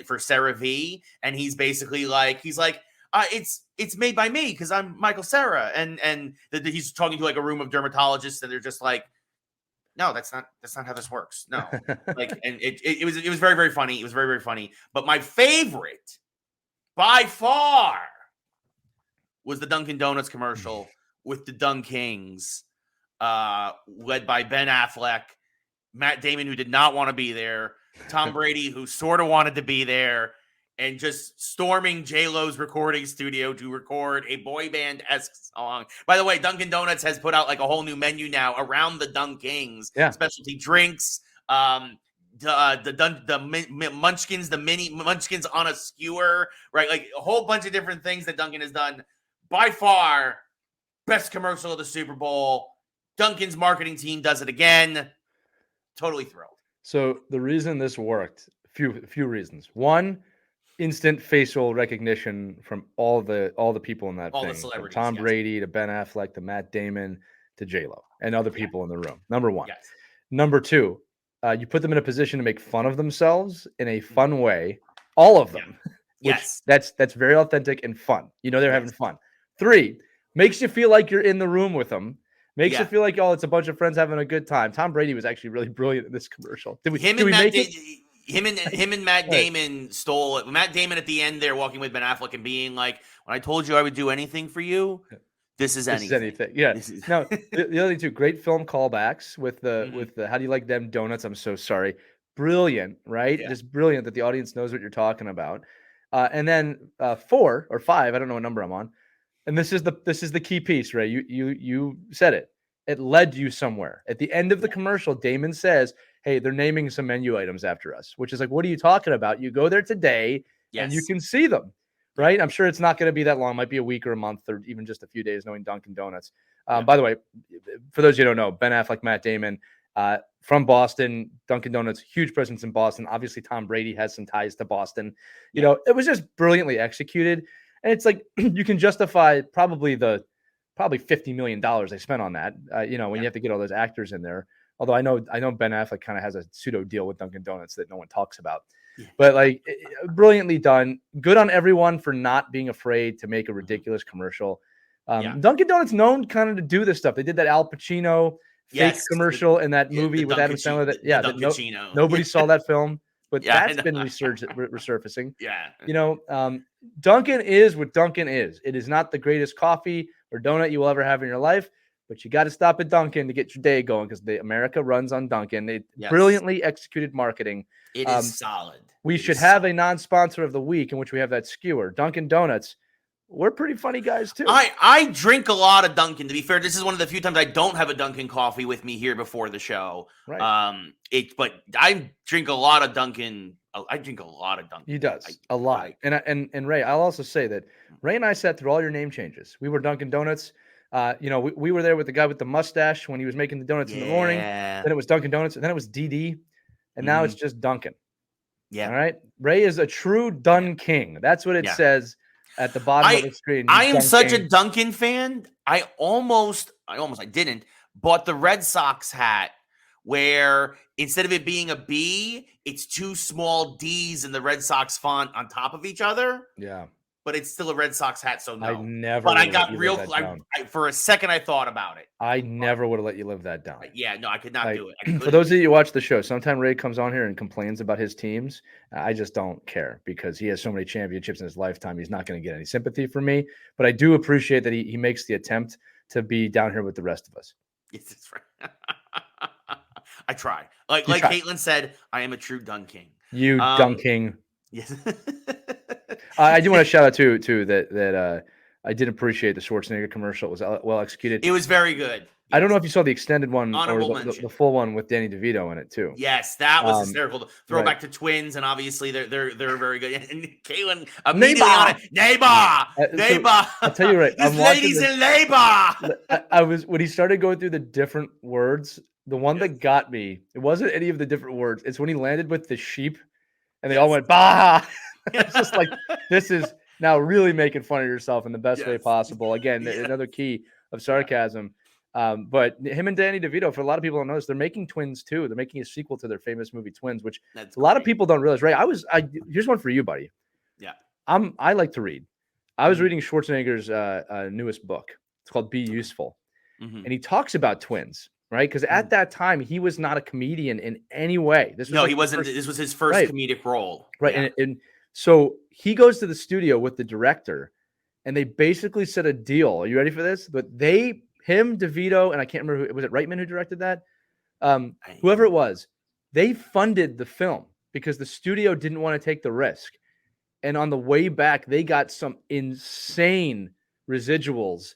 for CeraVe, and he's basically like, it's made by me because I'm Michael Cera, and he's talking to like a room of dermatologists, and they're just like, no, that's not how this works. No, and it was very, very funny. It was very, very funny. But my favorite, by far, was the Dunkin' Donuts commercial with the Dunkings, led by Ben Affleck, Matt Damon, who did not want to be there, Tom Brady, who sort of wanted to be there, and just storming J-Lo's recording studio to record a boy band-esque song. By the way, Dunkin' Donuts has put out like a whole new menu now around the Dunkings, specialty drinks, the munchkins, the mini munchkins on a skewer, right? Like a whole bunch of different things that Dunkin' has done. By far, best commercial of the Super Bowl. Dunkin's marketing team does it again. Totally thrilled. So the reason this worked, few reasons. One, instant facial recognition from all the people in that All the thing, from celebrities, Tom yes. Brady to Ben Affleck to Matt Damon to J-Lo and other people in the room. Number one. Yes. Number two, you put them in a position to make fun of themselves in a fun way. All of them. Which Yes. that's very authentic and fun. They're having fun. 3, makes you feel like you're in the room with them. Makes you feel like, oh, it's a bunch of friends having a good time. Tom Brady was actually really brilliant in this commercial. Did we make it? Him and Matt Damon stole it. Matt Damon at the end there walking with Ben Affleck and being like, when I told you I would do anything for you, this is anything. Yeah. Now, the other thing too, great film callbacks with the how do you like them donuts? I'm so sorry. Brilliant, right? Yeah. Just brilliant that the audience knows what you're talking about. And then 4 or 5, I don't know what number I'm on. And this is the key piece, Ray. You said it. It led you somewhere. At the end of the commercial, Damon says, hey, they're naming some menu items after us, which is like, what are you talking about? You go there today and you can see them, right? I'm sure it's not going to be that long. It might be a week or a month or even just a few days knowing Dunkin' Donuts. By the way, for those of you who don't know, Ben Affleck, Matt Damon, from Boston, Dunkin' Donuts, huge presence in Boston. Obviously, Tom Brady has some ties to Boston. It was just brilliantly executed. And it's like you can justify probably $50 million they spent on that, when you have to get all those actors in there. Although I know Ben Affleck kind of has a pseudo deal with Dunkin' Donuts that no one talks about. But like brilliantly done. Good on everyone for not being afraid to make a ridiculous commercial. Dunkin' Donuts known kind of to do this stuff. They did that Al Pacino fake commercial in that movie with Adam Sandler. Nobody saw that film. But that's been resurfacing. Dunkin' is what Dunkin' is. It is not the greatest coffee or donut you will ever have in your life, but you got to stop at Dunkin' to get your day going because America runs on Dunkin'. They brilliantly executed marketing. It is solid. We should have a non-sponsor of the week in which we have that skewer. Dunkin' Donuts. We're pretty funny guys too. I drink a lot of Dunkin'. To be fair, this is one of the few times I don't have a Dunkin' coffee with me here before the show. Right. But I drink a lot of Dunkin'. I drink a lot of Dunkin'. He does a lot. And Ray, I'll also say that Ray and I sat through all your name changes. We were Dunkin' Donuts. We were there with the guy with the mustache when he was making the donuts in the morning. Then it was Dunkin' Donuts, and then it was DD, and now it's just Dunkin'. Yeah. All right. Ray is a true Dunkin'. That's what it says at the bottom of the screen. I am such a Dunkin' fan. I didn't, bought the Red Sox hat where instead of it being a B, it's 2 small D's in the Red Sox font on top of each other. Yeah. But it's still a Red Sox hat, so no. I never. But I got real. For a second, I thought about it. I never would have let you live that down. Yeah, no, I could not do it. For those of you who watch the show, sometime Ray comes on here and complains about his teams. I just don't care because he has so many championships in his lifetime. He's not going to get any sympathy from me. But I do appreciate that he makes the attempt to be down here with the rest of us. Yes, that's right. I try. Like Caitlin said, I am a true Dunkin'. You Dunkin'. Yes. I do want to shout out too that I did appreciate the Schwarzenegger commercial. It was well executed. It was very good. I don't know if you saw the extended one Honorable or the full one with Danny DeVito in it too. Yes, that was hysterical. Throwback to twins, and obviously they're very good. And Caitlin immediately on it. Neighbor. I'll tell you right. This lady's in labor. I was when he started going through the different words. The one that got me, it wasn't any of the different words. It's when he landed with the sheep, and they all went bah. It's just like this is now really making fun of yourself in the best way possible. Again, another key of sarcasm. But him and Danny DeVito, for a lot of people don't know this, they're making Twins too. They're making a sequel to their famous movie Twins, which a lot of people don't realize. Ray, here's one for you, buddy. Yeah, I like to read. I was reading Schwarzenegger's newest book. It's called Be Useful, and he talks about twins. Right, because at that time he was not a comedian in any way. He wasn't. This was his first comedic role. Right, and so he goes to the studio with the director, and they basically set a deal. Are you ready for this? But him, DeVito, and I can't remember was it Reitman who directed that? Whoever it was, they funded the film because the studio didn't want to take the risk. And on the way back, they got some insane residuals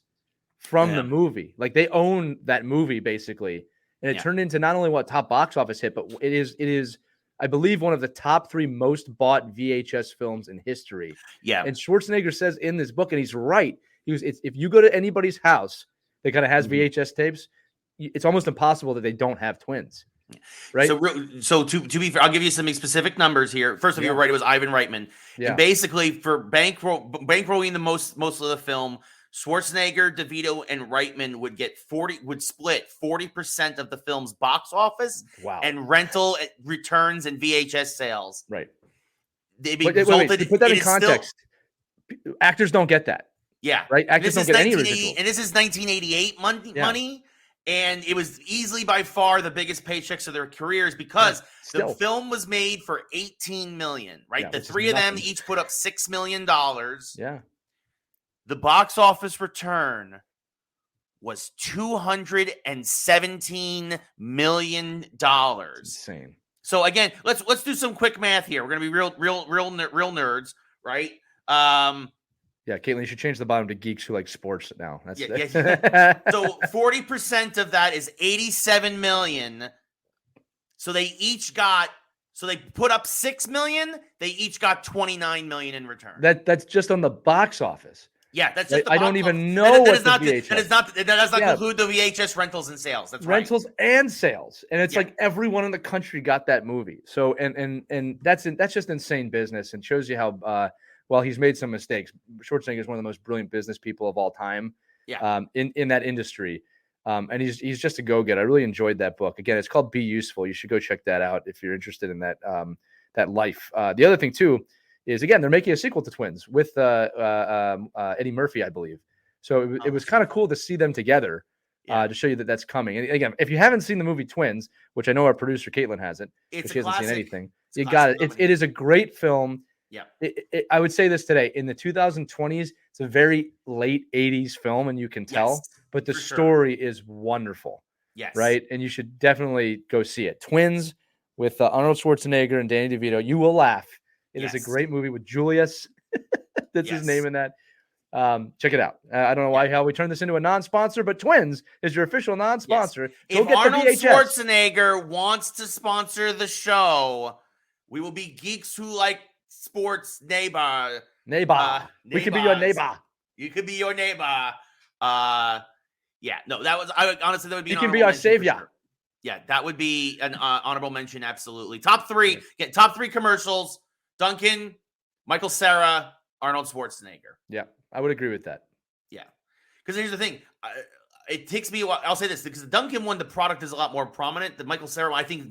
from the movie. Like they own that movie basically. And it turned into not only top box office hit, but it is, I believe, one of the top 3 most bought VHS films in history. Yeah. And Schwarzenegger says in this book, and he's right. If you go to anybody's house that kind of has VHS tapes, it's almost impossible that they don't have twins. right? So to be fair, I'll give you some specific numbers here. First of all, you're right. It was Ivan Reitman. Yeah. And basically for bankrolling the most of the film, Schwarzenegger, DeVito, and Reitman would split 40% of the film's box office and rental returns and VHS sales. Right. They wait, to put that in context, actors don't get that. Yeah. Right? Actors don't get any residuals. And this is 1988 money. And it was easily by far the biggest paychecks of their careers because the film was made for $18 million, right? Yeah, the three of them each put up $6 million. Yeah. The box office return was $217 million. Insane. So again, let's do some quick math here. We're gonna be real nerds, right? Yeah, Caitlin, you should change the bottom to Geeks Who Like Sports now. That's So 40% of that is $87 million. So they put up $6 million. They each got $29 million in return. That's just on the box office. Yeah, that's just I don't even know what the VHS. That does not include the VHS rentals and sales. That's rentals and sales, and it's like everyone in the country got that movie. So and that's just insane business, and shows you how well he's made some mistakes. Schwarzenegger is one of the most brilliant business people of all time. Yeah. In that industry, and he's just a go-getter. I really enjoyed that book. Again, it's called Be Useful. You should go check that out if you're interested in that that life. The other thing too is, again, they're making a sequel to Twins with Eddie Murphy, I believe. So it was kind of cool to see them together to show you that that's coming. And again, if you haven't seen the movie Twins, which I know our producer Caitlin hasn't, because she hasn't seen anything, you got it. It is a great film. Yeah, I would say this today. In the 2020s, it's a very late 80s film, and you can tell, but the story is wonderful. Yes. Right? And you should definitely go see it. Twins with Arnold Schwarzenegger and Danny DeVito. You will laugh. It is a great movie with Julius. That's his name in that. Check it out. I don't know how we turned this into a non-sponsor, but Twins is your official non-sponsor. If Arnold Schwarzenegger wants to sponsor the show, we will be Geeks Who Like Sports neighbor. We could be your neighbor. You could be your neighbor. No, honestly, that would be. You can be our savior. Sure. Yeah, that would be an honorable mention. Absolutely. Top three commercials: Dunkin, Michael Cera, Arnold Schwarzenegger. Yeah, I would agree with that. Yeah, because here's the thing. It takes me a while. I'll say this because the Dunkin one, the product is a lot more prominent. The Michael Cera, I think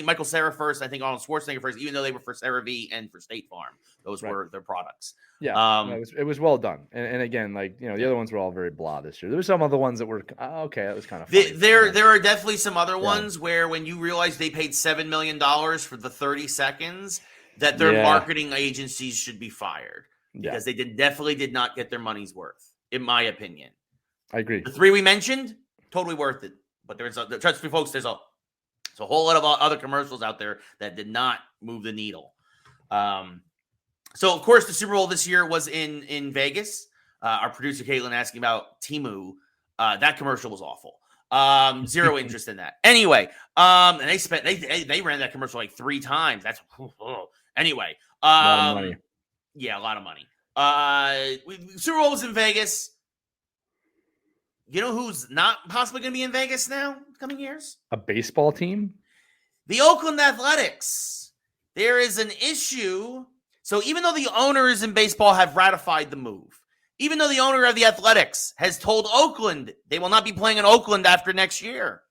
Michael Cera first. I think Arnold Schwarzenegger first, even though they were for CeraVe and for State Farm. Those were their products. Yeah, it was well done. And again, the other ones were all very blah this year. There were some other ones that were okay. That was kind of funny. There are definitely some other ones where when you realize they paid $7 million for the 30 seconds, that their marketing agencies should be fired because they definitely did not get their money's worth, in my opinion. I agree. The three we mentioned, totally worth it. But trust me, folks, there's a whole lot of other commercials out there that did not move the needle. So, of course, the Super Bowl this year was in Vegas. Our producer, Caitlin, asking about Temu. That commercial was awful. Zero interest in that. Anyway, and they ran that commercial like 3 times. That's anyway. A lot of money. Yeah, a lot of money. Super Bowl was in Vegas. You know who's not possibly going to be in Vegas now, coming years? A baseball team? The Oakland Athletics. There is an issue. So even though the owners in baseball have ratified the move, even though the owner of the Athletics has told Oakland they will not be playing in Oakland after next year,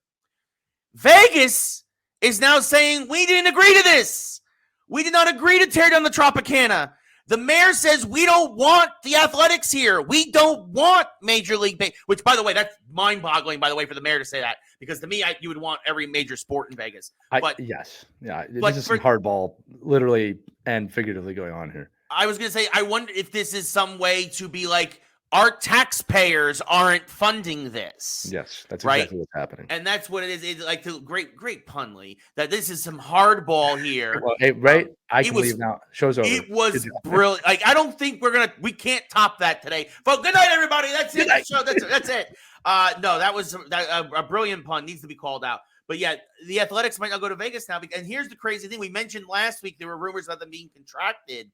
Vegas is now saying, we didn't agree to this. We did not agree to tear down the Tropicana. The mayor says we don't want the Athletics here. We don't want Major League Baseball, which, by the way, that's mind-boggling, by the way, for the mayor to say that. Because to me, you would want every major sport in Vegas. Yes. Yeah, this is some hardball, literally and figuratively, going on here. I was going to say, I wonder if this is some way to be like, our taxpayers aren't funding this. Yes, that's exactly what's happening. And that's what it is. It's like the great pun, Lee, that this is some hardball here. Well, hey, I can leave now. Show's over. It was brilliant. Like, I don't think we can't top that today. Folks, good night, everybody. That's it. That's it. No, that was a brilliant pun. Needs to be called out. But yeah, the Athletics might not go to Vegas now. And here's the crazy thing. We mentioned last week there were rumors about them being contracted.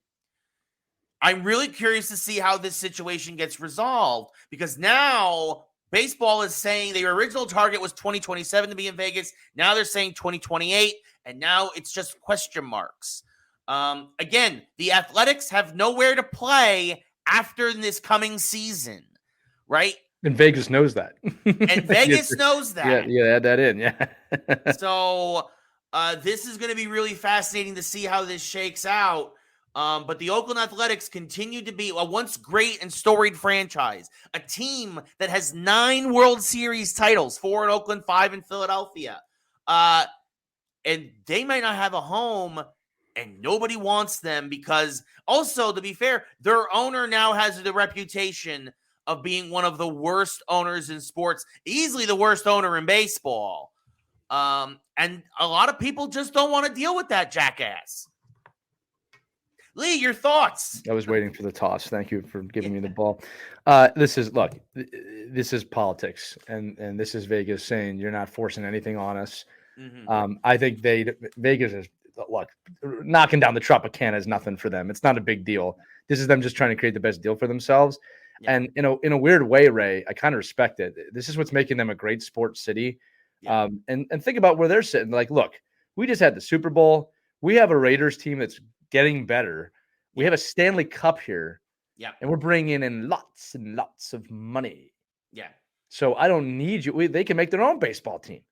I'm really curious to see how this situation gets resolved because now Baseball is saying their original target was 2027 to be in Vegas. Now they're saying 2028, and now it's just question marks. Again, the Athletics have nowhere to play after this coming season, right? And Vegas knows that. And Vegas knows that. Yeah, add that in. Yeah. So this is going to be really fascinating to see how this shakes out. But the Oakland Athletics continue to be a once great and storied franchise, a team that has 9 World Series titles, 4 in Oakland, 5 in Philadelphia. And they might not have a home, and nobody wants them because also, to be fair, their owner now has the reputation of being one of the worst owners in sports, easily the worst owner in baseball. And a lot of people just don't want to deal with that jackass. Lee, your thoughts? I was waiting for the toss. Thank you for giving me the ball. This is politics, and this is Vegas saying you're not forcing anything on us. Mm-hmm. I think Vegas is knocking down the Tropicana is nothing for them. It's not a big deal. This is them just trying to create the best deal for themselves. Yeah. And in a weird way, Ray, I kind of respect it. This is what's making them a great sports city. Yeah. And think about where they're sitting. Like, look, we just had the Super Bowl. We have a Raiders team that's getting better. We have a Stanley Cup here. Yeah. And we're bringing in lots and lots of money. Yeah. So I don't need you. They can make their own baseball team.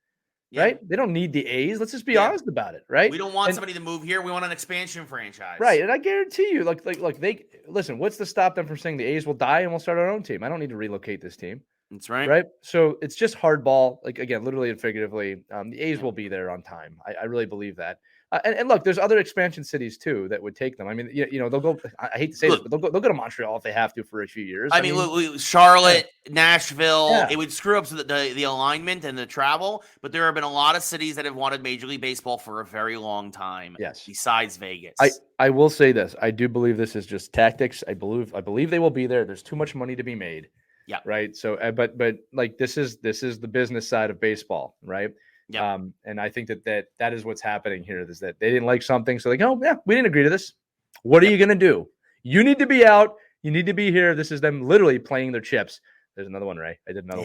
Yeah. Right? They don't need the A's. Let's just be honest about it, right? We don't want somebody to move here. We want an expansion franchise. Right. And I guarantee you, like they listen, what's to stop them from saying the A's will die and we'll start our own team? I don't need to relocate this team. That's right. Right. So it's just hardball. Like, again, literally and figuratively, the A's will be there on time. I really believe that. And look, there's other expansion cities too that would take them. I mean, they'll go. I hate to say this, but they'll go to Montreal if they have to for a few years. I mean, look, Charlotte, Nashville. It would screw up the alignment and the travel. But there have been a lot of cities that have wanted Major League Baseball for a very long time. Yes. Besides Vegas, I will say this. I do believe this is just tactics. I believe they will be there. There's too much money to be made. Yeah. Right. So, but like this is the business side of baseball, right? Yeah. And I think that is what's happening here is that they didn't like something. So they go, yeah, we didn't agree to this. What are you going to do? You need to be out. You need to be here. This is them literally playing their chips. There's another one, Ray. I did another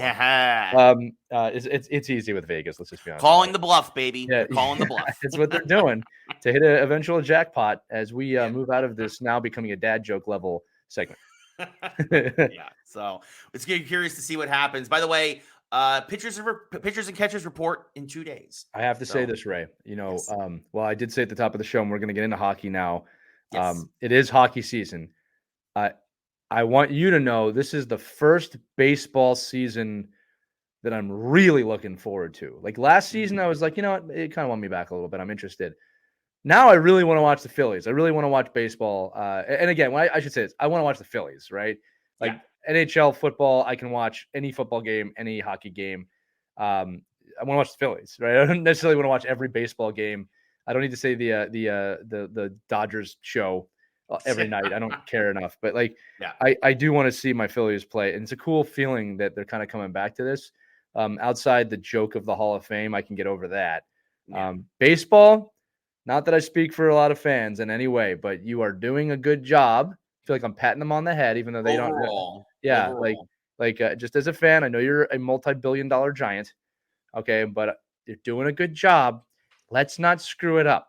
one. It's easy with Vegas. Let's just be honest. Calling the bluff, baby. Yeah. Calling the bluff. It's what they're doing to hit an eventual jackpot as we move out of this now becoming a dad joke level segment. Yeah. So it's curious to see what happens. By the way, pitchers and catchers report in 2 days. I have to say this, Ray. Yes. Well, I did say at the top of the show, and we're going to get into hockey now. Yes. It is hockey season. I want you to know this is the first baseball season that I'm really looking forward to. Like last season, I was like, it kind of won me back a little bit. I'm interested. Now I really want to watch the Phillies. I really want to watch baseball. And again, I should say this, I want to watch the Phillies, right? Like NHL football, I can watch any football game, any hockey game. I want to watch the Phillies, right? I don't necessarily want to watch every baseball game. I don't need to say the Dodgers show every night. I don't care enough. But I do want to see my Phillies play. And it's a cool feeling that they're kind of coming back to this. Outside the joke of the Hall of Fame, I can get over that. Yeah. Baseball, not that I speak for a lot of fans in any way, but you are doing a good job. I feel like I'm patting them on the head, even though they don't. Yeah, like just as a fan, I know you're a multi-billion-dollar giant, okay, but you're doing a good job. Let's not screw it up.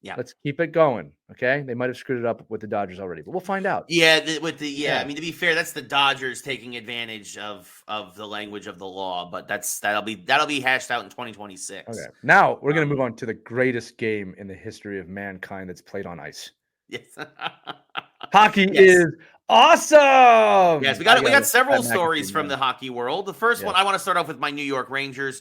Yeah, let's keep it going. Okay, they might have screwed it up with the Dodgers already, but we'll find out. Yeah, I mean, to be fair, that's the Dodgers taking advantage of the language of the law, but that'll be hashed out in 2026. Okay, now we're gonna move on to the greatest game in the history of mankind that's played on ice. Yes, hockey is awesome. Yes, we got several stories from the hockey world. The first one, I want to start off with my New York Rangers.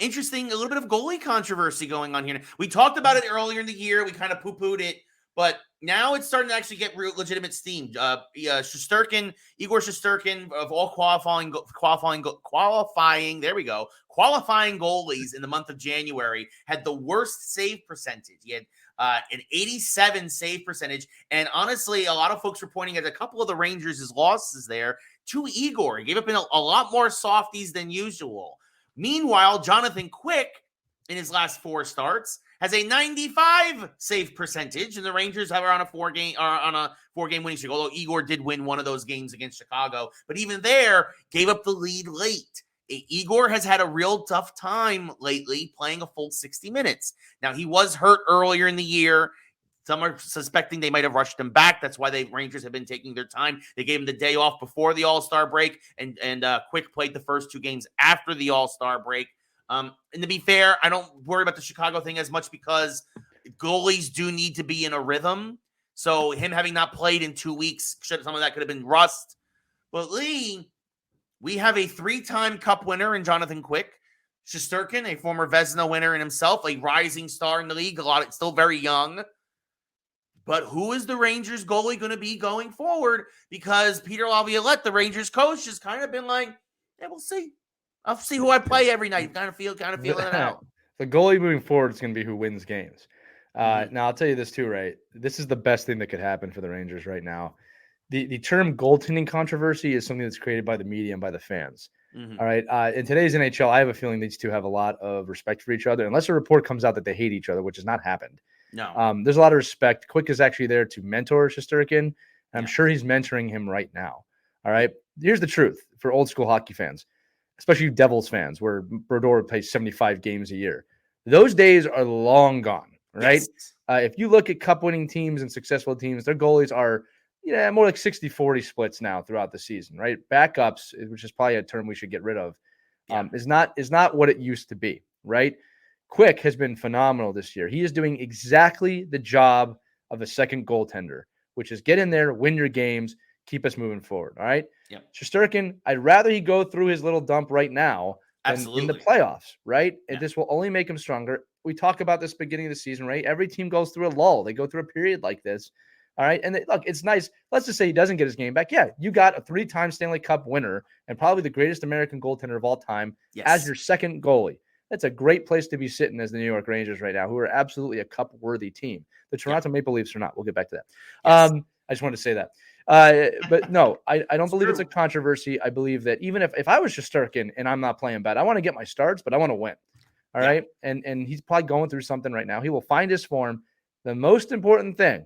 Interesting, a little bit of goalie controversy going on here. We talked about it earlier in the year. We kind of poo-pooed it, but now it's starting to actually get real legitimate steam. Igor Shesterkin of all qualifying goalies in the month of January had the worst save percentage. He had an 87 save percentage. And honestly, a lot of folks were pointing at a couple of the Rangers' losses there to Igor. He gave up a lot more softies than usual. Meanwhile, Jonathan Quick in his last 4 starts, has a 95 save percentage, and the Rangers are on a 4-game winning streak. Although Igor did win one of those games against Chicago, but even there, gave up the lead late. Igor has had a real tough time lately playing a full 60 minutes. Now, he was hurt earlier in the year. Some are suspecting they might have rushed him back. That's why the Rangers have been taking their time. They gave him the day off before the All-Star break, and Quick played the first 2 games after the All-Star break. And to be fair, I don't worry about the Chicago thing as much because goalies do need to be in a rhythm. So him having not played in 2 weeks, some of that could have been rust. But Lee, we have a 3-time Cup winner in Jonathan Quick. Shesterkin, a former Vezina winner in himself, a rising star in the league, still very young. But who is the Rangers goalie going to be going forward? Because Peter LVIII, the Rangers coach, has kind of been like, yeah, we'll see. I'll see who I play every night. Kind of feeling it out. The goalie moving forward is going to be who wins games. Now, I'll tell you this too, right? This is the best thing that could happen for the Rangers right now. The term goaltending controversy is something that's created by the media and by the fans. All right. In today's NHL, I have a feeling these two have a lot of respect for each other, unless a report comes out that they hate each other, which has not happened. No. There's a lot of respect. Quick is actually there to mentor Shesterkin, and I'm sure he's mentoring him right now. All right. Here's the truth for old school hockey fans, especially Devils fans, where Brodeur plays 75 games a year. Those days are long gone, right? Yes. If you look at cup-winning teams and successful teams, their goalies are more like 60-40 splits now throughout the season, right? Backups, which is probably a term we should get rid of, is not what it used to be, right? Quick has been phenomenal this year. He is doing exactly the job of a second goaltender, which is get in there, win your games, keep us moving forward. All right. Yep. Shesterkin, I'd rather he go through his little dump right now than in the playoffs, right? And this will only make him stronger. We talk about this beginning of the season, right? Every team goes through a lull. They go through a period like this. All right. And look, it's nice. Let's just say he doesn't get his game back. Yeah. You got a 3-time Stanley Cup winner and probably the greatest American goaltender of all time as your second goalie. That's a great place to be sitting as the New York Rangers right now, who are absolutely a cup-worthy team. The Toronto Maple Leafs are not. We'll get back to that. Yes. I just wanted to say that. But no, I don't believe it's a controversy. I believe that even if I was Shesterkin and I'm not playing bad, I want to get my starts, but I want to win. All right. And he's probably going through something right now. He will find his form. The most important thing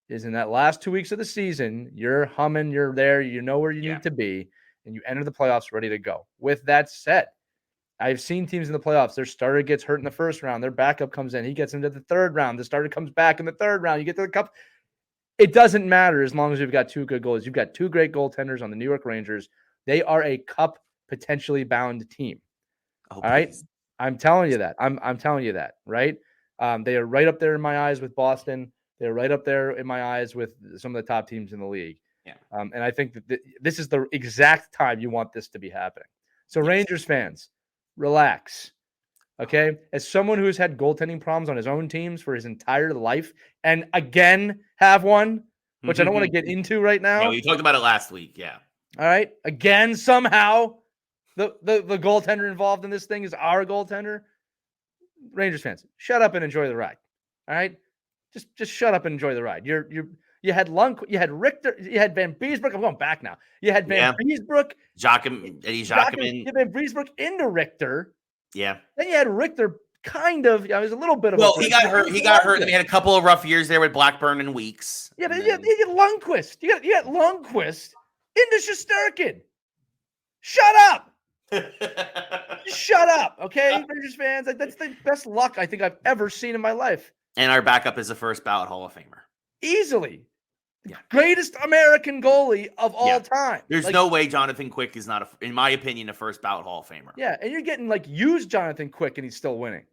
is in that last 2 weeks of the season, you're humming, you're there, you know where you need to be, and you enter the playoffs ready to go. With that said, I've seen teams in the playoffs, their starter gets hurt in the first round, their backup comes in, he gets into the third round, the starter comes back in the third round, you get to the cup. It doesn't matter as long as you've got 2 good goalies. You've got 2 great goaltenders on the New York Rangers. They are a cup potentially bound team. All right. I'm telling you that. I'm telling you that, right? They are right up there in my eyes with Boston. They're right up there in my eyes with some of the top teams in the league. Yeah. And I think that this is the exact time you want this to be happening. So Rangers fans, relax. Okay. As someone who has had goaltending problems on his own teams for his entire life and again have one, which I don't want to get into right now. No, you talked about it last week. Yeah. All right. Again, somehow the goaltender involved in this thing is our goaltender. Rangers fans, shut up and enjoy the ride. All right. Just shut up and enjoy the ride. You had you had Richter, you had Van Beesbrook. I'm going back now. You had Van Beesbrook, Eddie Jacquemin. You had Van Beesbrook into Richter. Yeah. Then you had Richter kind of, it was a little bit of he got hurt. He got hurt. And he had a couple of rough years there with Blackburn and Weeks. Yeah, but you get Lundqvist. You got Lundqvist into Shesterkin. Shut up. Shut up. Okay, Rangers fans. That's the best luck I think I've ever seen in my life. And our backup is a first ballot Hall of Famer. Easily. Greatest American goalie of all time. There's no way Jonathan Quick is not, in my opinion, a first ballot Hall of Famer. Yeah, and you're getting used Jonathan Quick and he's still winning.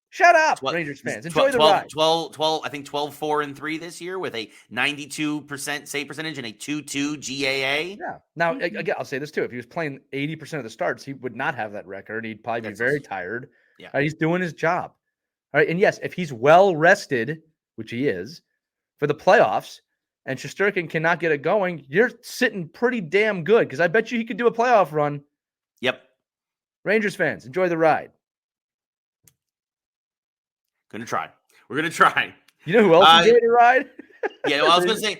Shut up, Rangers fans. Enjoy the ride. 12, I think 12-4-3 this year with a 92% save percentage and a 2.2 GAA. Yeah. Now, again, I'll say this too. If he was playing 80% of the starts, he would not have that record. He'd probably be very tired. Yeah. He's doing his job. All right. And yes, if he's well rested, which he is, for the playoffs, and Shesterkin cannot get it going, you're sitting pretty damn good because I bet you he could do a playoff run. Yep. Rangers fans, enjoy the ride. Gonna try. We're gonna try. You know who else enjoyed the ride? Yeah, well, I was gonna say,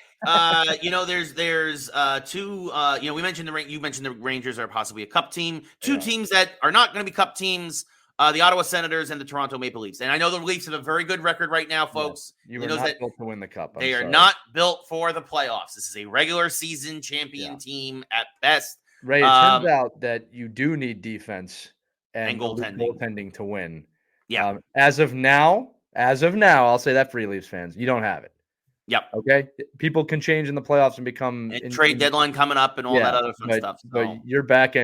there's 2. You mentioned you mentioned the Rangers are possibly a cup team. 2 teams that are not going to be cup teams. The Ottawa Senators and the Toronto Maple Leafs. And I know the Leafs have a very good record right now, folks. You are not built to win the cup. They are not built for the playoffs. This is a regular season champion team at best. Ray, it turns out that you do need defense and goaltending to win. Yeah. As of now, I'll say that for you Leafs fans, you don't have it. Yep. Okay. People can change in the playoffs and become trade deadline coming up and all that other fun stuff. So. But your front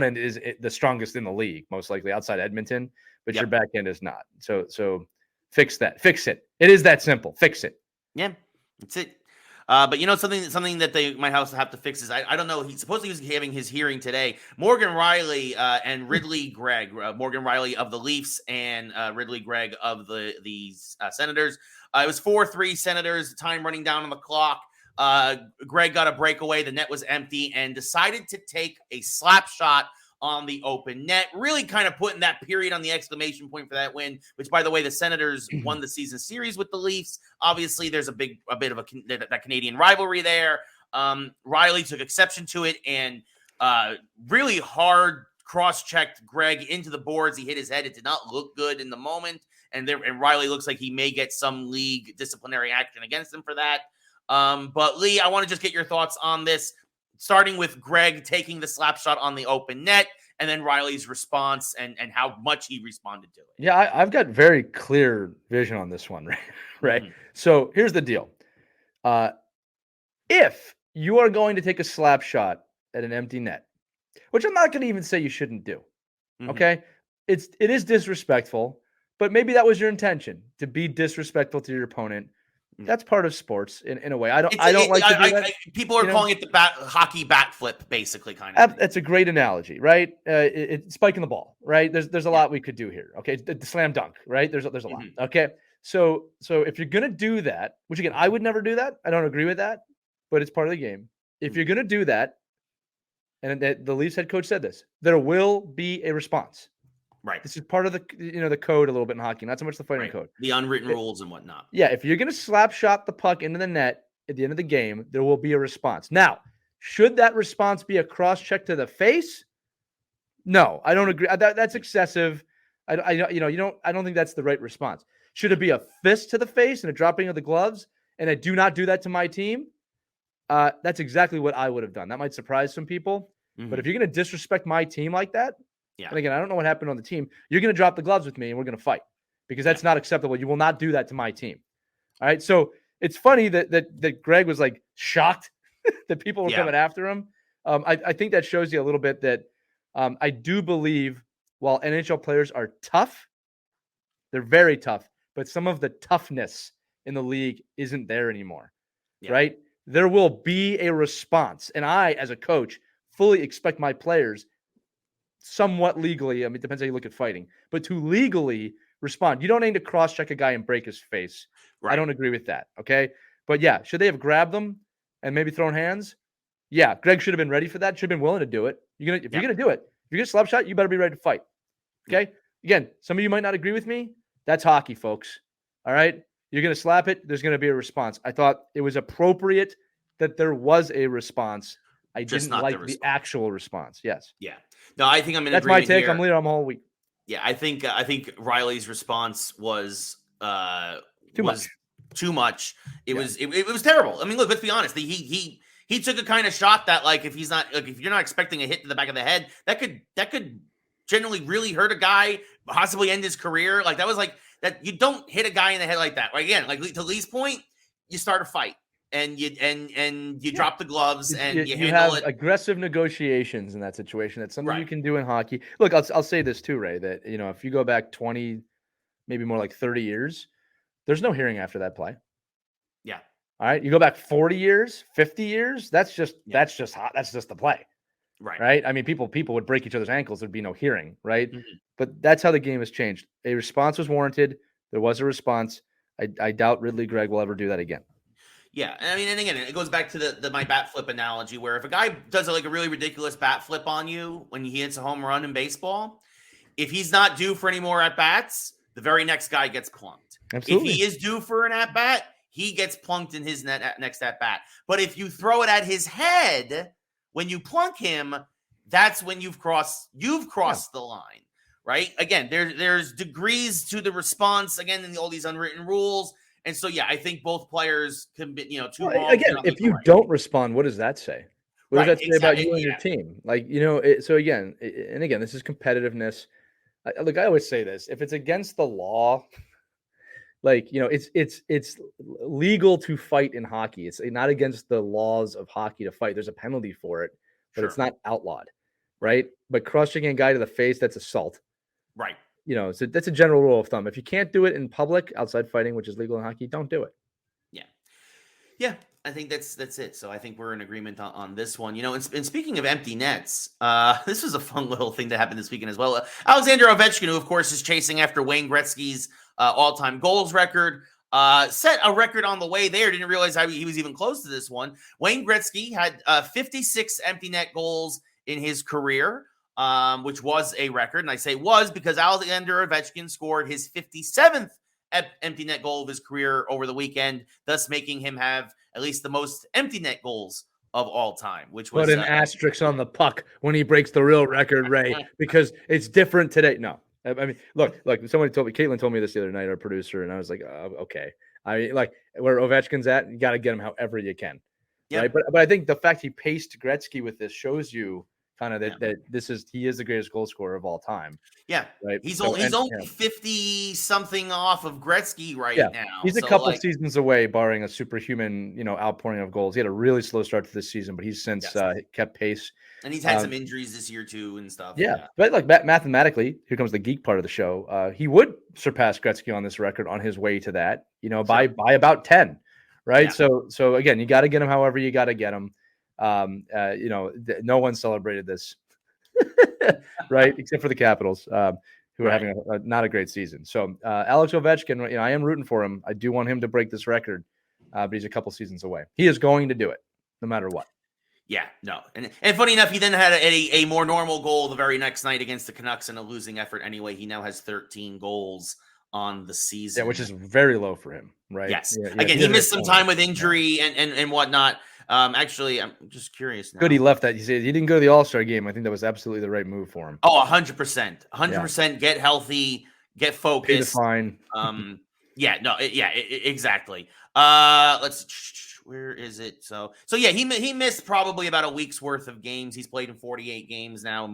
end is the strongest in the league, most likely outside Edmonton, but your back end is not. So fix that. Fix it. It is that simple. Fix it. Yeah, that's it. But something that they might also have to fix is I don't know. He supposedly was having his hearing today. Morgan Riley and Ridley Gregg, Morgan Riley of the Leafs and Ridley Gregg of the Senators. It was 4-3 Senators. Time running down on the clock. Gregg got a breakaway. The net was empty and decided to take a slap shot on the open net, really kind of putting that period on the exclamation point for that win, which, by the way, the Senators won the season series with the Leafs. Obviously, there's a bit of that Canadian rivalry there. Riley took exception to it and really hard cross-checked Gregg into the boards. He hit his head. It did not look good in the moment, and Riley looks like he may get some league disciplinary action against him for that. But, Lee, I want to just get your thoughts on this. Starting with Gregg taking the slap shot on the open net and then Riley's response and how much he responded to it. Yeah, I've got very clear vision on this one, right? Mm-hmm. So here's the deal. If you are going to take a slap shot at an empty net, which I'm not going to even say you shouldn't do, okay? It is disrespectful, but maybe that was your intention, to be disrespectful to your opponent. That's part of sports in a way. I don't like to do that. People are calling it the hockey bat flip, basically, kind of. That's a great analogy, right? It's spiking the ball, right? There's a lot we could do here. Okay, the slam dunk, right? There's a lot. Okay, so if you're gonna do that, which again I would never do that. I don't agree with that, but it's part of the game. If you're gonna do that, and the Leafs head coach said this, there will be a response. Right. This is part of the code a little bit in hockey, not so much the fighting code. The unwritten rules and whatnot. Yeah, if you're going to slap shot the puck into the net at the end of the game, there will be a response. Now, should that response be a cross check to the face? No, I don't agree. That's excessive. I don't think that's the right response. Should it be a fist to the face and a dropping of the gloves and a do not do that to my team? That's exactly what I would have done. That might surprise some people, but if you're going to disrespect my team like that, and again, I don't know what happened on the team. You're going to drop the gloves with me and we're going to fight because that's not acceptable. You will not do that to my team. All right. So it's funny that Gregg was like shocked that people were coming after him. I think that shows you a little bit that I do believe while NHL players are tough, they're very tough, but some of the toughness in the league isn't there anymore. Right. There will be a response. And I, as a coach, fully expect my players somewhat legally, I mean, it depends how you look at fighting, but to legally respond. You don't need to cross-check a guy and break his face. Right. I don't agree with that, okay? But yeah, should they have grabbed them and maybe thrown hands? Yeah, Gregg should have been ready for that, should have been willing to do it. If you're going to do it, if you're going to slap shot, you better be ready to fight, okay? Again, some of you might not agree with me. That's hockey, folks, all right? You're going to slap it, there's going to be a response. I thought it was appropriate that there was a response. I didn't like the actual response. Yes. Yeah. No, I think I'm in agreement. That's my take. Here. I'm leading them all week. Yeah, I think Riley's response was too much. It was terrible. I mean, look, let's be honest. He took a kind of shot that if you're not expecting a hit to the back of the head, that could generally really hurt a guy, possibly end his career. That was that you don't hit a guy in the head like that. Right? Again, to Lee's point, you start a fight. And you drop the gloves and you handle it. Aggressive negotiations in that situation. That's something you can do in hockey. Look, I'll say this too, Ray, that if you go back 20, maybe more like 30 years, there's no hearing after that play. Yeah. All right. You go back 40 years, 50 years, that's just hot. That's just the play. Right. I mean, people would break each other's ankles. There'd be no hearing. Right. But that's how the game has changed. A response was warranted. There was a response. I doubt Ridley Gregg will ever do that again. Yeah, I mean, and again, it goes back to my bat flip analogy, where if a guy does a really ridiculous bat flip on you when he hits a home run in baseball, if he's not due for any more at bats, the very next guy gets plunked. Absolutely. If he is due for an at bat, he gets plunked in his next at bat. But if you throw it at his head when you plunk him, that's when you've crossed the line. right? Again, there's degrees to the response, again, in all these unwritten rules. And so, yeah, I think both players can be, two Well, wrongs again, cannot if make a you right. don't respond, what does that say? What does Right, that say about exactly. you and your Yeah, team? Like, so again, and again, this is competitiveness. Look, I always say this: if it's against the law, like, it's legal to fight in hockey. It's not against the laws of hockey to fight. There's a penalty for it, but it's sure. not outlawed, Right, right? But crushing a guy to the face, that's assault. right. So that's a general rule of thumb. If you can't do it in public outside fighting, which is legal in hockey, don't do it. Yeah. Yeah, I think that's it. So I think we're in agreement on this one. And speaking of empty nets, this was a fun little thing that happened this weekend as well. Alexander Ovechkin, who of course is chasing after Wayne Gretzky's all-time goals record, set a record on the way there. Didn't realize how he was even close to this one. Wayne Gretzky had 56 empty net goals in his career, which was a record. And I say was because Alexander Ovechkin scored his 57th empty net goal of his career over the weekend, thus making him have at least the most empty net goals of all time, which was Put an asterisk on the puck when he breaks the real record, Ray, because it's different today. No, I mean, look, somebody told me, Caitlin told me this the other night, our producer, and I was like, oh, okay. I mean, like where Ovechkin's at, you got to get him however you can, right? But I think the fact he paced Gretzky with this shows you kind of that he is the greatest goal scorer of all time. Yeah, right. He's only 50 something off of Gretzky now. He's a couple seasons away, barring a superhuman, outpouring of goals. He had a really slow start to this season, but he's since kept pace. And he's had some injuries this year too and stuff. Yeah. But like mathematically, here comes the geek part of the show. He would surpass Gretzky on this record on his way to that, by about 10, right? Yeah. So again, you got to get him however you got to get him. No one celebrated this, right? Except for the Capitals, who are having not a great season. So Alex Ovechkin, I am rooting for him. I do want him to break this record, but he's a couple seasons away. He is going to do it no matter what. Yeah, no. And funny enough, he then had a more normal goal the very next night against the Canucks in a losing effort anyway. He now has 13 goals on the season. Yeah, which is very low for him, right? Yes. Again, he missed some time with injury and whatnot. Actually, I'm just curious now. Good he left that. He said he didn't go to the All-Star game. I think that was absolutely the right move for him. Oh, 100%. 100% get healthy, get focused. Fine. Exactly. Let's where is it? So yeah, he missed probably about a week's worth of games. He's played in 48 games now.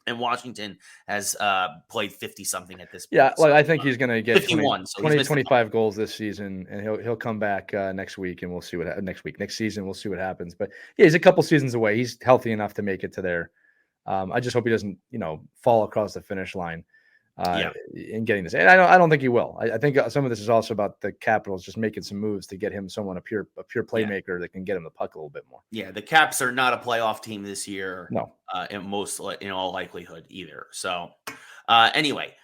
And Washington has played 50 something at this point. Yeah, well, I think he's going to get 51, 25 goals this season, and he'll come back next week, and we'll see what next season we'll see what happens. But yeah, he's a couple seasons away. He's healthy enough to make it to there. I just hope he doesn't, fall across the finish line in getting this. And I don't think he will. I think some of this is also about the Capitals just making some moves to get him a pure playmaker that can get him the puck a little bit more. Yeah, the Caps are not a playoff team this year. No, in all likelihood either. So anyway,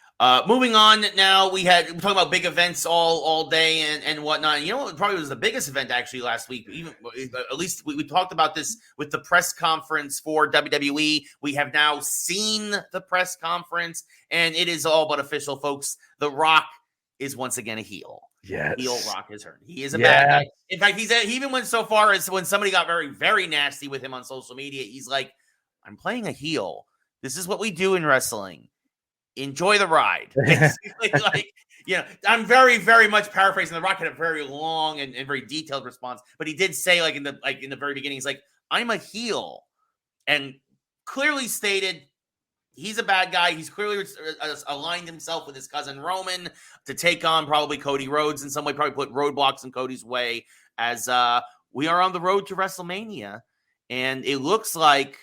moving on now, we're talking about big events all day and whatnot. You know what probably was the biggest event actually last week? Even at least we talked about this with the press conference for WWE. We have now seen the press conference, and it is all but official, folks. The Rock is once again a heel. Yes. Heel Rock is hurt. He is a bad guy. In fact, he even went so far as when somebody got very, very nasty with him on social media, he's like, I'm playing a heel. This is what we do in wrestling. Enjoy the ride. I'm very, very much paraphrasing. The Rock had a very long and very detailed response, but he did say, in the very beginning, he's like, I'm a heel, and clearly stated he's a bad guy. He's clearly aligned himself with his cousin Roman to take on probably Cody Rhodes in some way, probably put roadblocks in Cody's way as we are on the road to WrestleMania, and it looks like,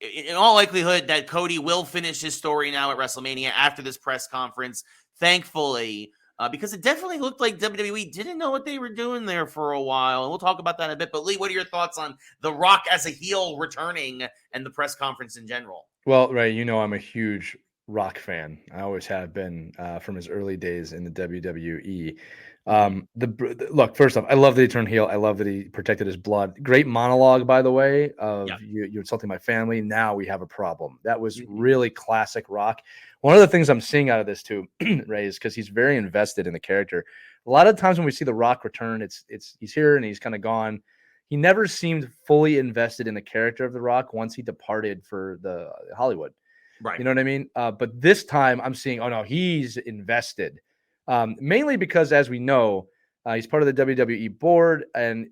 in all likelihood, that Cody will finish his story now at WrestleMania after this press conference, thankfully, because it definitely looked like WWE didn't know what they were doing there for a while. And we'll talk about that in a bit. But Lee, what are your thoughts on The Rock as a heel returning and the press conference in general? Well, Ray, I'm a huge Rock fan. I always have been from his early days in the WWE. Look, first off, I love that he turned heel. I love that he protected his blood. Great monologue, by the way, of you insulting my family. Now we have a problem. That was really classic Rock. One of the things I'm seeing out of this too, Ray, is because he's very invested in the character. A lot of times when we see the Rock return, he's here and he's kind of gone. He never seemed fully invested in the character of the Rock once he departed for the Hollywood. Right. You know what I mean? But this time I'm seeing, oh no, he's invested. Mainly because, as we know, he's part of the WWE board. And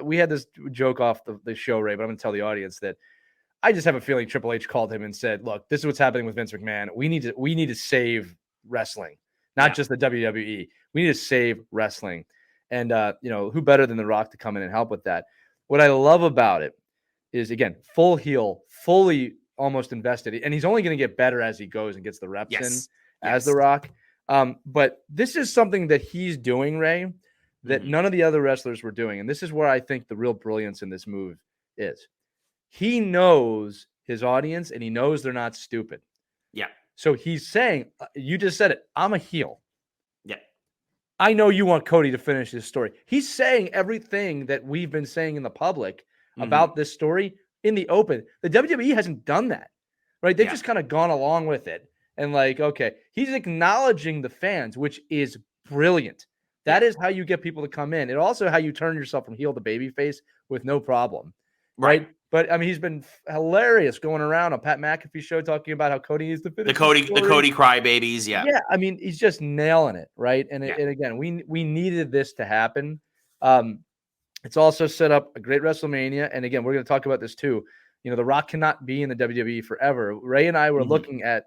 we had this joke off the show, Ray, but I'm going to tell the audience that I just have a feeling Triple H called him and said, look, this is what's happening with Vince McMahon. We need to save wrestling, not just the WWE. We need to save wrestling. And, who better than The Rock to come in and help with that? What I love about it is, again, full heel, fully almost invested. And he's only going to get better as he goes and gets the reps in as The Rock. But this is something that he's doing, Ray, that none of the other wrestlers were doing. And this is where I think the real brilliance in this move is. He knows his audience and he knows they're not stupid. Yeah. So he's saying, you just said it, I'm a heel. Yeah. I know you want Cody to finish his story. He's saying everything that we've been saying in the public about this story in the open. The WWE hasn't done that, right? They've just kind of gone along with it. And like, okay, he's acknowledging the fans, which is brilliant. That is how you get people to come in. And also how you turn yourself from heel to babyface with no problem, right? But I mean, he's been hilarious going around on Pat McAfee's show talking about how Cody needs to finish the Cody crybabies. Yeah. Yeah. I mean, he's just nailing it. Right. And again, we needed this to happen. It's also set up a great WrestleMania. And again, we're going to talk about this too. You know, The Rock cannot be in the WWE forever. Ray and I were looking at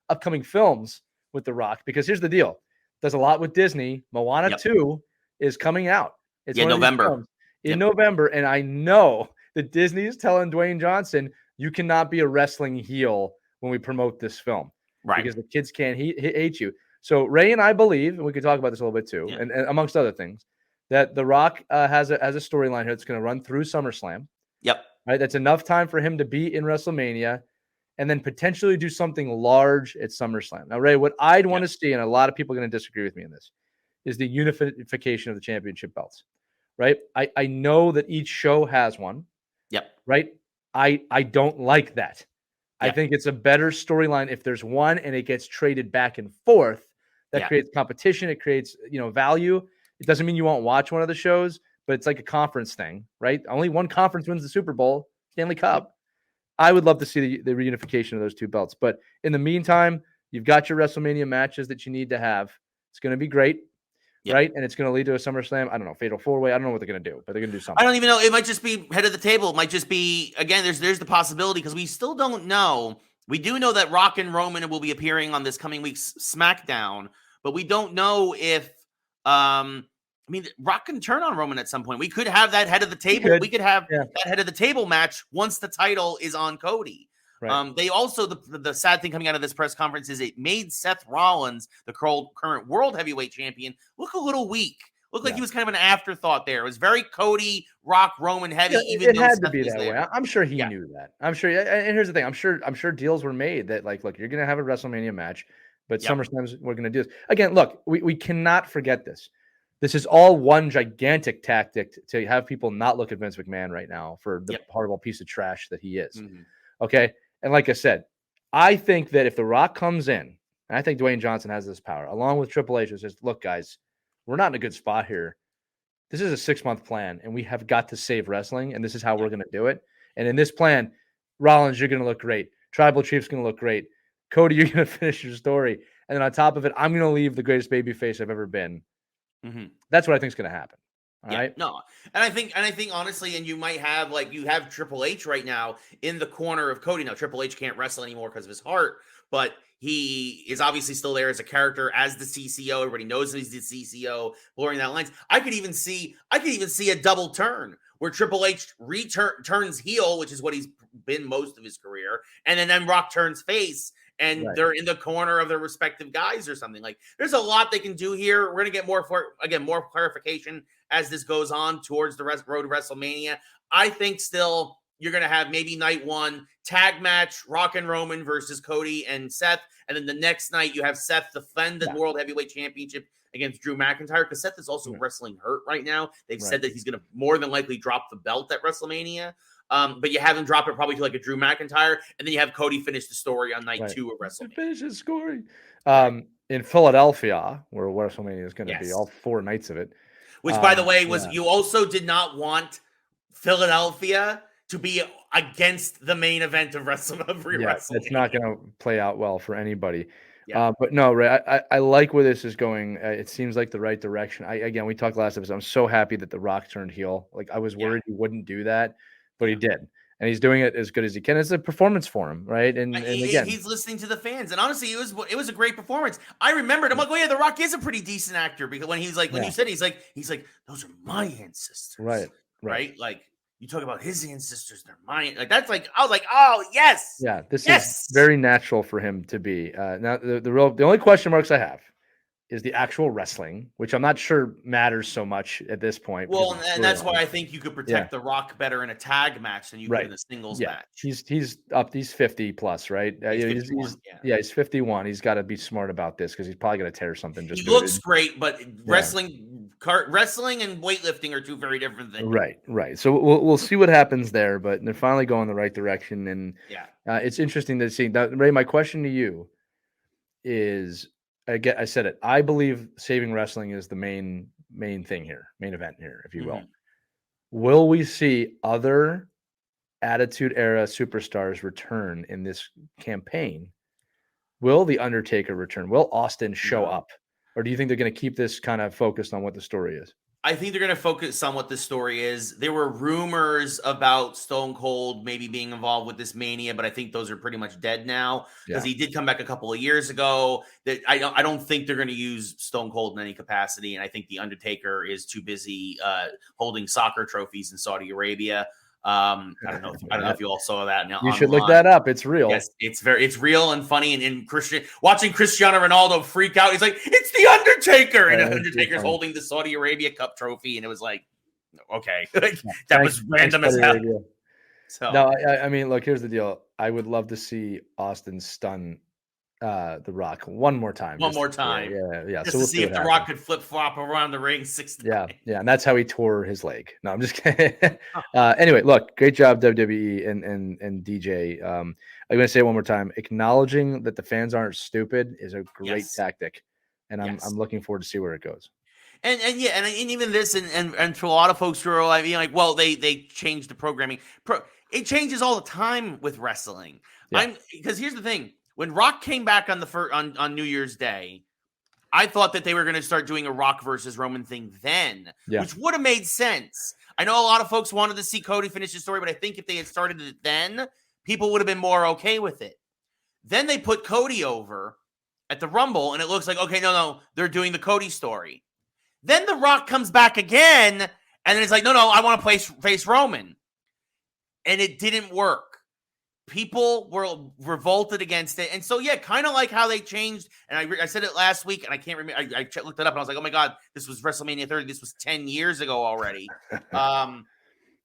upcoming films with The Rock, because here's the deal. Does a lot with Disney. Moana 2 is coming out. It's November. In November. And I know that Disney is telling Dwayne Johnson, you cannot be a wrestling heel when we promote this film. Right. Because the kids can't hate you. So Ray and I believe, and we could talk about this a little bit too, and amongst other things, that The Rock has a storyline here that's going to run through SummerSlam. Yep. Right. That's enough time for him to be in WrestleMania and then potentially do something large at SummerSlam. Now, Ray, what I'd want to see, and a lot of people are going to disagree with me in this, is the unification of the championship belts. Right. I know that each show has one. Yep. Right. I don't like that. Yep. I think it's a better storyline if there's one and it gets traded back and forth. That creates competition. It creates, value. It doesn't mean you won't watch one of the shows, but it's like a conference thing, right? Only one conference wins the Super Bowl, Stanley Cup. Yep. I would love to see the reunification of those two belts. But in the meantime, you've got your WrestleMania matches that you need to have. It's going to be great. Yep. Right. And it's going to lead to a SummerSlam. I don't know, Fatal 4-Way. I don't know what they're going to do, but they're going to do something. I don't even know. It might just be head of the table. It might just be, again, there's the possibility, because we still don't know. We do know that Rock and Roman will be appearing on this coming week's SmackDown, but we don't know if, Rock can turn on Roman at some point. We could have that head of the table. We could have that head of the table match once the title is on Cody. Right. They also, the sad thing coming out of this press conference is it made Seth Rollins, the current world heavyweight champion, look a little weak. Looked like he was kind of an afterthought there. It was very Cody, Rock, Roman heavy. It had to be that way. I'm sure he knew that. I'm sure. And here's the thing. I'm sure deals were made that, like, look, you're going to have a WrestleMania match, but SummerSlam's we're going to do this again. Look, we cannot forget this. This is all one gigantic tactic to have people not look at Vince McMahon right now for the horrible piece of trash that he is. Okay. And like I said, I think that if The Rock comes in, and I think Dwayne Johnson has this power, along with Triple H, who says, look, guys, we're not in a good spot here. This is a 6-month plan, and we have got to save wrestling, and this is how we're going to do it. And in this plan, Rollins, you're going to look great. Tribal Chief's going to look great. Cody, you're going to finish your story. And then on top of it, I'm going to leave the greatest babyface I've ever been. That's what I think is going to happen. All right. No. And I think honestly, and you might have, you have Triple H right now in the corner of Cody. Now, Triple H can't wrestle anymore because of his heart, but he is obviously still there as a character, as the CCO. Everybody knows he's the CCO, blurring that lines. I could even see a double turn where Triple H turns heel, which is what he's been most of his career, and then Rock turns face, and they're in the corner of their respective guys or something. Like, there's a lot they can do here. We're gonna get more clarification as this goes on towards the road to WrestleMania. I think still you're going to have maybe night one tag match, Rock and Roman versus Cody and Seth. And then the next night you have Seth defend the World Heavyweight Championship against Drew McIntyre, because Seth is also wrestling hurt right now. They've said that he's going to more than likely drop the belt at WrestleMania. But you have him drop it probably to like a Drew McIntyre, and then you have Cody finish the story on night 2 of WrestleMania. Finish his story. In Philadelphia, where WrestleMania is going to be all 4 nights of it. Which, by the way, was you also did not want Philadelphia to be against the main event of wrestling. It's not going to play out well for anybody. Yeah. But no, Ray, I like where this is going. It seems like the right direction. Again, we talked last episode. I'm so happy that The Rock turned heel. Like, I was worried he wouldn't do that, but he did. And he's doing it as good as he can. It's a performance for him, right? And again, he's listening to the fans. And honestly, it was a great performance. I remembered. I'm like, oh yeah, The Rock is a pretty decent actor, because when he's like, when you said he's like, those are my ancestors, right? Like, you talk about his ancestors, they're mine. Like, that's like, I was like, oh yes, this is very natural for him to be. Now, the only question marks I have is the actual wrestling, which I'm not sure matters so much at this point. Well, and that's why I think you could protect The Rock better in a tag match than you could in a singles match. He's up. He's 50 plus, right? He's 51. He's got to be smart about this, because he's probably going to tear something. He looks great, but wrestling and weightlifting are two very different things. Right. So we'll see what happens there, but they're finally going the right direction, and it's interesting to see. Now, Ray, my question to you is, I said it. I believe saving wrestling is the main thing here, main event here, if you will. Will we see other Attitude Era superstars return in this campaign? Will The Undertaker return? Will Austin show up? Or do you think they're going to keep this kind of focused on what the story is? I think they're going to focus on what the story is. There were rumors about Stone Cold maybe being involved with this Mania, but I think those are pretty much dead now, because he did come back a couple of years ago. That I don't think they're going to use Stone Cold in any capacity, and I think The Undertaker is too busy holding soccer trophies in Saudi Arabia. I don't know if you all saw that. You should look that up. It's real. Yes, it's real and funny. And watching Cristiano Ronaldo freak out, he's like, "It's The Undertaker!" And The Undertaker's holding the Saudi Arabia Cup trophy, and it was like, okay, that was random as hell. So no, I mean, look, here's the deal. I would love to see Austin stun The Rock one more time. Yeah. Just to see if The Rock could flip flop around the ring 6 times. Yeah, and that's how he tore his leg. No, I'm just kidding. Anyway, look, great job, WWE and DJ. I'm going to say it one more time. Acknowledging that the fans aren't stupid is a great tactic, and I'm looking forward to see where it goes. And even this, and for a lot of folks who are like, well, they changed the programming. It changes all the time with wrestling. Because here's the thing. When Rock came back on New Year's Day, I thought that they were going to start doing a Rock versus Roman thing then, which would have made sense. I know a lot of folks wanted to see Cody finish his story, but I think if they had started it then, people would have been more okay with it. Then they put Cody over at the Rumble, and it looks like, okay, no, they're doing the Cody story. Then The Rock comes back again, and then it's like, no, I want to face Roman. And it didn't work. People were revolted against it. And so, kind of like how they changed. And I said it last week, and I can't remember. I looked it up, and I was like, oh, my God, this was WrestleMania 30. This was 10 years ago already.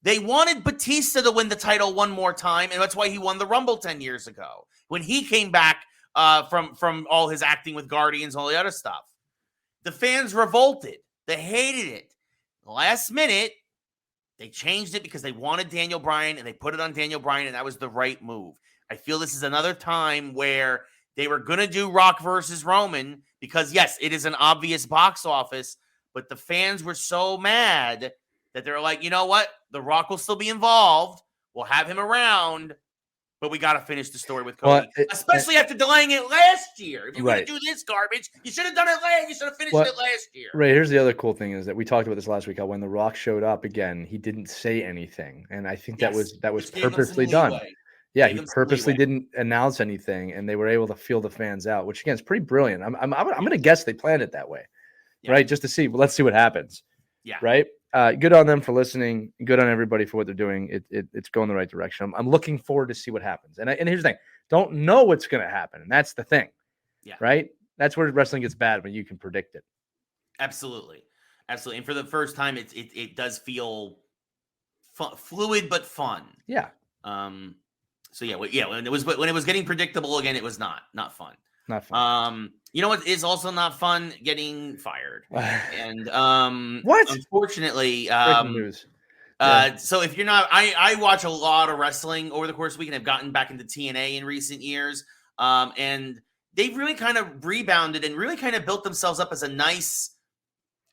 They wanted Batista to win the title one more time, and that's why he won the Rumble 10 years ago, when he came back from all his acting with Guardians and all the other stuff. The fans revolted. They hated it. Last minute, they changed it because they wanted Daniel Bryan, and they put it on Daniel Bryan, and that was the right move. I feel this is another time where they were going to do Rock versus Roman because, yes, it is an obvious box office, but the fans were so mad that they're like, you know what? The Rock will still be involved. We'll have him around, but we got to finish the story with Cody, especially after delaying it last year. If you're going to do this garbage, you should have done it last. You should have finished it last year. Right. Here's the other cool thing is that we talked about this last week. How when The Rock showed up again, he didn't say anything, and I think that was purposely done. Yeah, he purposely didn't announce anything, and they were able to feel the fans out, which again is pretty brilliant. I'm going to guess they planned it that way, right? Just to see. But let's see what happens. Yeah. Right. Good on them for listening. Good on everybody for what they're doing. It's going the right direction. I'm looking forward to see what happens. And here's the thing: don't know what's going to happen, and that's the thing. Yeah. Right. That's where wrestling gets bad, when you can predict it. Absolutely. And for the first time, it does feel fluid but fun. Yeah. So when it was getting predictable again, it was not fun. Not fun. You know what is also not fun? Getting fired. And what? Unfortunately, news. So if you're not, I watch a lot of wrestling over the course of the week, and I've gotten back into TNA in recent years. And they've really kind of rebounded and really kind of built themselves up as a nice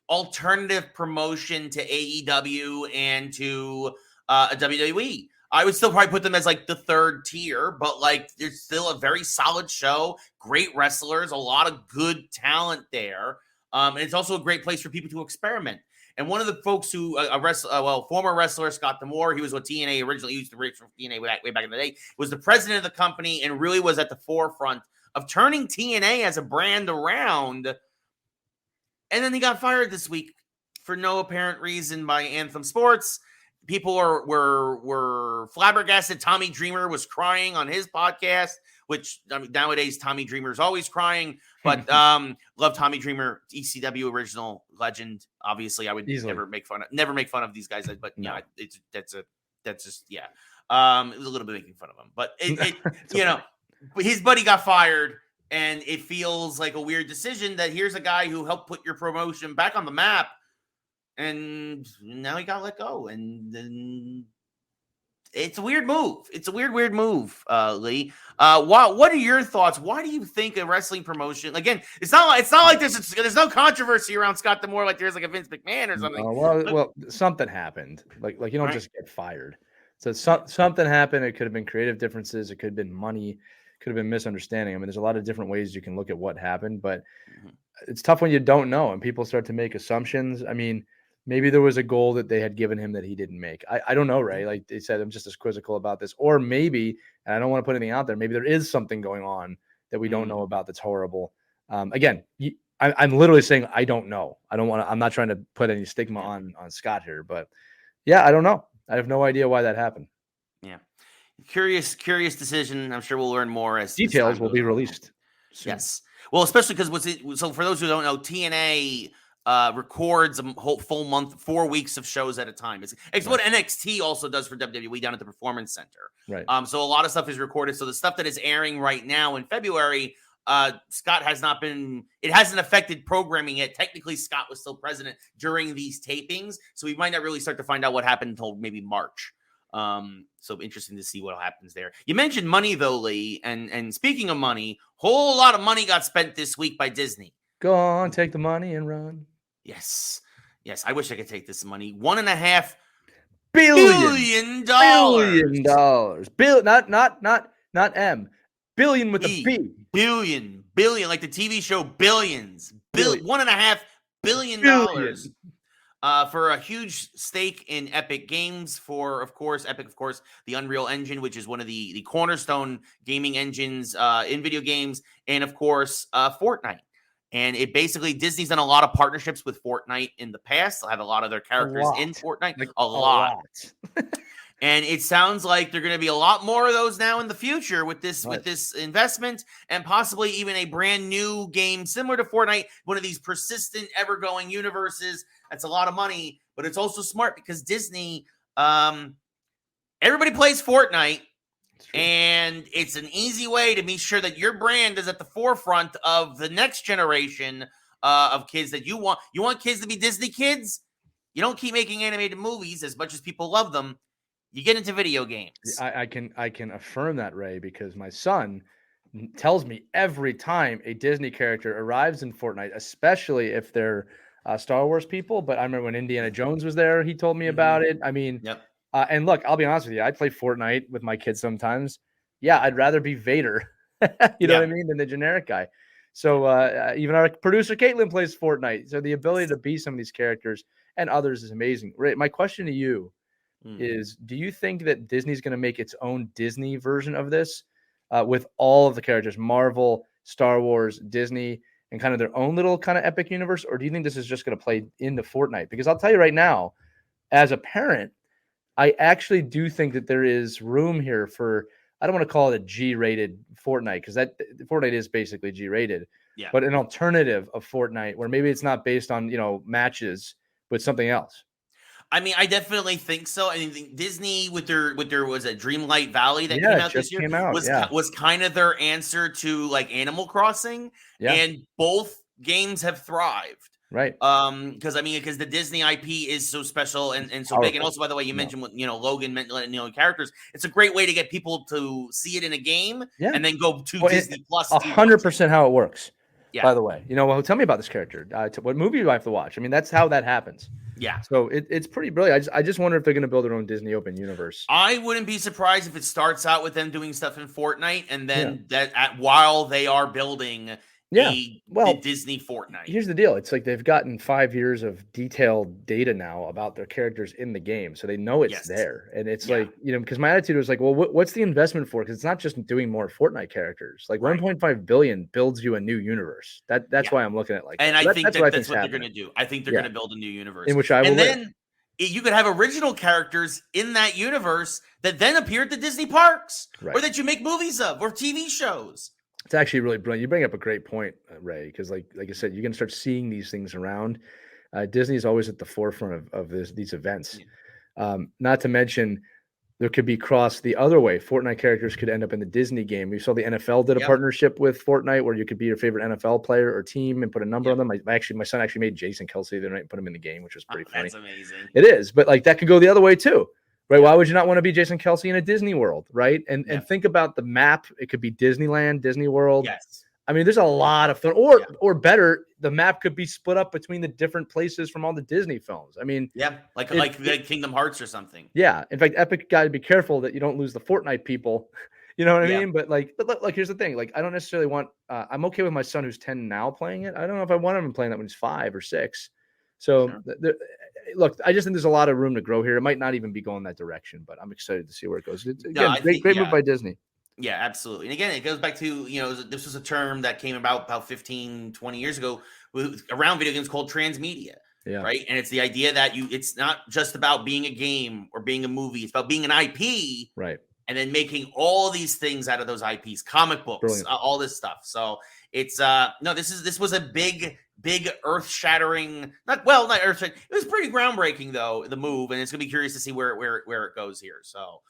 alternative promotion to AEW and to WWE. I would still probably put them as like the third tier, but like there's still a very solid show, great wrestlers, a lot of good talent there. And it's also a great place for people to experiment. And one of the folks who, former wrestler Scott D'Amore, he was what TNA originally used to reach from TNA way back in the day, was the president of the company and really was at the forefront of turning TNA as a brand around. And then he got fired this week for no apparent reason by Anthem Sports. People were flabbergasted. Tommy Dreamer was crying on his podcast, which I mean, nowadays Tommy Dreamer is always crying. But love Tommy Dreamer, ECW original legend. Obviously, I would never make fun of these guys. But yeah, that's just it was a little bit making fun of him. But his buddy got fired, and it feels like a weird decision that here's a guy who helped put your promotion back on the map. And now he got let go, and then it's a weird move. It's a weird move, Lee. What are your thoughts? Why do you think a wrestling promotion? Again, it's not like there's no controversy around Scott D'Amore like there's like a Vince McMahon or something. Well, something happened. Like you don't just get fired. So something happened. It could have been creative differences. It could have been money. Could have been misunderstanding. I mean, there's a lot of different ways you can look at what happened, but it's tough when you don't know and people start to make assumptions. I mean. Maybe there was a goal that they had given him that he didn't make. I don't know, Ray. Like they said, I'm just as quizzical about this. Or maybe, and I don't want to put anything out there, maybe there is something going on that we don't know about that's horrible. Again, I'm literally saying I don't know. I'm not trying to put any stigma on Scott here. But, yeah, I don't know. I have no idea why that happened. Yeah. Curious decision. I'm sure we'll learn more as details will be released soon. Yes. Well, especially because so for those who don't know, TNA – records a whole full month, 4 weeks of shows at a time. It's what NXT also does for WWE down at the Performance Center. Right. So a lot of stuff is recorded. So the stuff that is airing right now in February, Scott has not been. It hasn't affected programming yet. Technically, Scott was still president during these tapings, so we might not really start to find out what happened until maybe March. So interesting to see what happens there. You mentioned money though, Lee, and speaking of money, whole lot of money got spent this week by Disney. Go on, take the money and run. Yes. I wish I could take this money. $1.5 billion. Not M. Billion with a B. Billion, like the TV show Billions. $1.5 billion for a huge stake in Epic Games. For Epic, the Unreal Engine, which is one of the cornerstone gaming engines in video games, and of course Fortnite. And it basically, Disney's done a lot of partnerships with Fortnite in the past. They'll have a lot of their characters in Fortnite. Like a lot. And it sounds like they're going to be a lot more of those now in the future with this investment, and possibly even a brand new game similar to Fortnite, one of these persistent, ever-going universes. That's a lot of money, but it's also smart because Disney, everybody plays Fortnite. And it's an easy way to be sure that your brand is at the forefront of the next generation of kids that you want. You want kids to be Disney kids? You don't keep making animated movies as much as people love them. You get into video games. I can affirm that, Ray, because my son tells me every time a Disney character arrives in Fortnite, especially if they're Star Wars people. But I remember when Indiana Jones was there, he told me about it. I mean, and look, I'll be honest with you. I play Fortnite with my kids sometimes. Yeah, I'd rather be Vader, you know what I mean, than the generic guy. So even our producer, Caitlin, plays Fortnite. So the ability to be some of these characters and others is amazing. Ray, my question to you is, do you think that Disney's going to make its own Disney version of this with all of the characters, Marvel, Star Wars, Disney, and kind of their own little kind of epic universe? Or do you think this is just going to play into Fortnite? Because I'll tell you right now, as a parent, I actually do think that there is room here for, I don't want to call it a G-rated Fortnite, because that Fortnite is basically G-rated, but an alternative of Fortnite where maybe it's not based on, matches, but something else. I mean, I definitely think so. I mean, Disney with their was a Dreamlight Valley that came out this year was kind of their answer to like Animal Crossing, and both games have thrived. Right. Because the Disney IP is so special and so big. And also, by the way, you mentioned what, Logan meant, characters. It's a great way to get people to see it in a game and then go to Disney Plus. 100% how it works. Yeah. By the way, tell me about this character. What movie do I have to watch? I mean, that's how that happens. Yeah. So it's pretty brilliant. I just wonder if they're going to build their own Disney Open universe. I wouldn't be surprised if it starts out with them doing stuff in Fortnite, and Yeah. then while they are building Yeah. the Well, Disney Fortnite. here's the deal. It's like they've gotten 5 years of detailed data now about their characters in the game. So they know it's Yes. there. And it's Yeah. like, because my attitude was like, well, what's the investment for? Because it's not just doing more Fortnite characters. Like Right. 1.5 billion builds you a new universe. That's Yeah. why I'm looking at it like And that. I think That's what that's what they're happening. going to do. I think they're Yeah. going to build a new universe. In which I will and live. then you could have original characters in that universe that then appear at the Disney parks, Right. or that you make movies of, or TV shows. It's actually really brilliant. You bring up a great point, Ray, because like I said, you're going to start seeing these things around. Disney is always at the forefront of these events. Not to mention, there could be cross the other way. Fortnite characters could end up in the Disney game. We saw the NFL did a partnership with Fortnite where you could be your favorite NFL player or team and put a number on them. My son actually made Jason Kelsey the night and put him in the game, which was pretty funny. That's amazing. It is, but like that could go the other way too, right? Why would you not want to be Jason Kelsey in a Disney World, right? And think about the map. It could be Disneyland, Disney World. Yes. I mean, there's a lot of fun, or better, the map could be split up between the different places from all the Disney films. I mean, like Kingdom Hearts or something. Yeah, in fact, Epic got to be careful that you don't lose the Fortnite people. You know what I mean? But like, here's the thing: like, I don't necessarily want. I'm okay with my son who's 10 now playing it. I don't know if I want him playing that when he's 5 or 6. So, look, I just think there's a lot of room to grow here. It might not even be going that direction, but I'm excited to see where it goes. Great move by Disney. Yeah, absolutely. And again, it goes back to, this was a term that came about 15, 20 years ago around video games called transmedia. Yeah. Right. And it's the idea that it's not just about being a game or being a movie. It's about being an IP. Right. And then making all these things out of those IPs, comic books, all this stuff. So it's this was a big earth shattering, not earth shattering. It was pretty groundbreaking though, the move. And it's gonna be curious to see where it goes here. So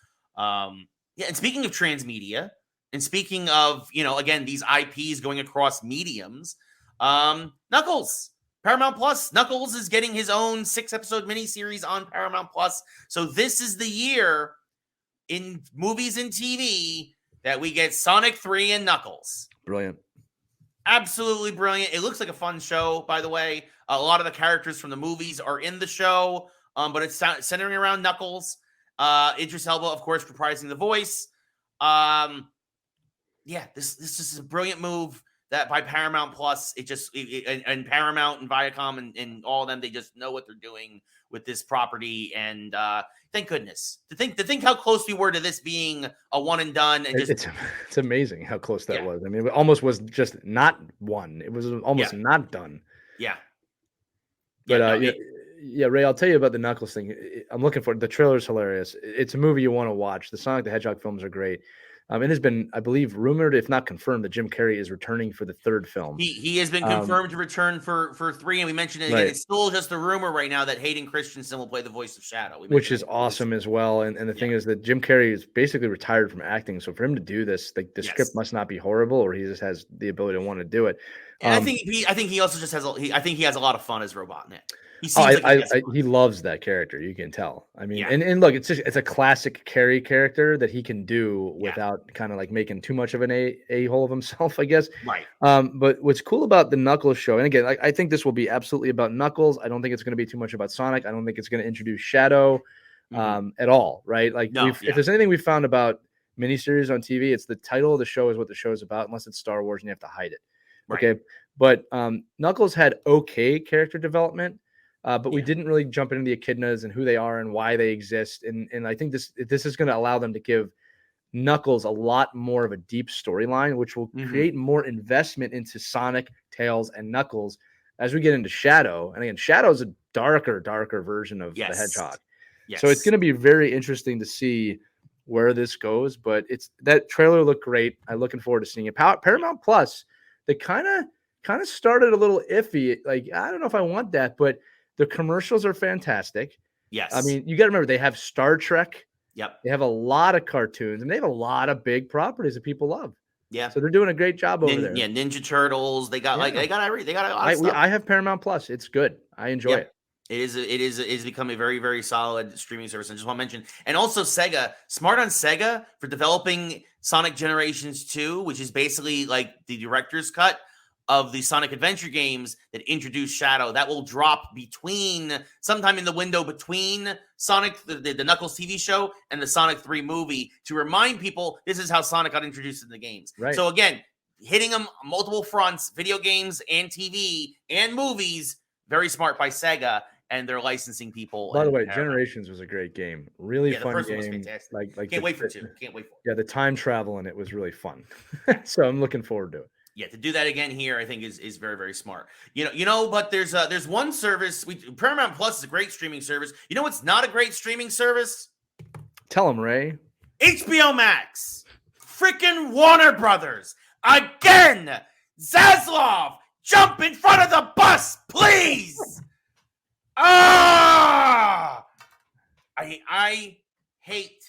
and speaking of transmedia, and speaking of, again, these IPs going across mediums, Knuckles, Paramount Plus. Knuckles is getting his own 6-episode miniseries on Paramount Plus. So this is the year in movies and TV that we get Sonic 3 and Knuckles. Brilliant. Absolutely brilliant. It looks like a fun show, by the way. A lot of the characters from the movies are in the show, but it's centering around Knuckles. Idris Elba, of course, reprising the voice. This is a brilliant move that by Paramount Plus. And Paramount and Viacom and all of them, they just know what they're doing with this property. And thank goodness. To think how close we were to this being a one and done. And it's amazing how close that was. I mean, it almost was just not one. It was almost not done. Yeah. But Ray, I'll tell you about the Knuckles thing. I'm looking for it. The trailer is hilarious. It's a movie you want to watch. The Sonic the Hedgehog films are great. It has been, I believe, rumored, if not confirmed, that Jim Carrey is returning for the 3rd film. He has been confirmed to return for 3, and we mentioned it again. Right. It's still just a rumor right now that Hayden Christensen will play the voice of Shadow, which is awesome as well. And the thing is that Jim Carrey is basically retired from acting, so for him to do this, like the script must not be horrible, or he just has the ability to want to do it. And I think he also just has. I think he has a lot of fun as Robotnik. He loves that character. You can tell. I mean, and look, it's a classic Carrey character that he can do without kind of like making too much of an a-hole of himself, I guess. Right. But what's cool about the Knuckles show, and again, I think this will be absolutely about Knuckles. I don't think it's going to be too much about Sonic. I don't think it's going to introduce Shadow at all. Right. Like if there's anything we found about miniseries on TV, it's the title of the show is what the show is about, unless it's Star Wars and you have to hide it. Right. Okay. But Knuckles had okay character development. But we didn't really jump into the echidnas and who they are and why they exist. And I think this is going to allow them to give Knuckles a lot more of a deep storyline, which will create more investment into Sonic, Tails, and Knuckles as we get into Shadow. And again, Shadow is a darker version of the Hedgehog. Yes. So it's going to be very interesting to see where this goes. But that trailer looked great. I'm looking forward to seeing it. Paramount Plus, they kind of started a little iffy. Like, I don't know if I want that, but the commercials are fantastic. Yes. I mean, you got to remember, they have Star Trek. Yep. They have a lot of cartoons, and they have a lot of big properties that people love. Yeah. So they're doing a great job over there. Yeah, Ninja Turtles. They got they got a lot of stuff. I have Paramount Plus. It's good. I enjoy it. It is become a very, very solid streaming service. I just want to mention, and also Sega, smart on Sega for developing Sonic Generations 2, which is basically like the director's cut of the Sonic Adventure games that introduce Shadow. That will drop sometime in the window between Sonic, the Knuckles TV show, and the Sonic 3 movie to remind people this is how Sonic got introduced in the games. Right. So again, hitting them on multiple fronts, video games and TV and movies, very smart by Sega and their licensing people. By the way, Generations was a great game. Really fun the first game. One was fantastic. Like Can't wait for 2. Can't wait for it. Yeah, the time travel in it was really fun. So I'm looking forward to it. Yeah, to do that again here, I think is very, very smart. But there's one service. Paramount Plus is a great streaming service. You know what's not a great streaming service? Tell them, Ray. HBO Max. Freaking Warner Brothers. Again! Zaslav, jump in front of the bus, please! I hate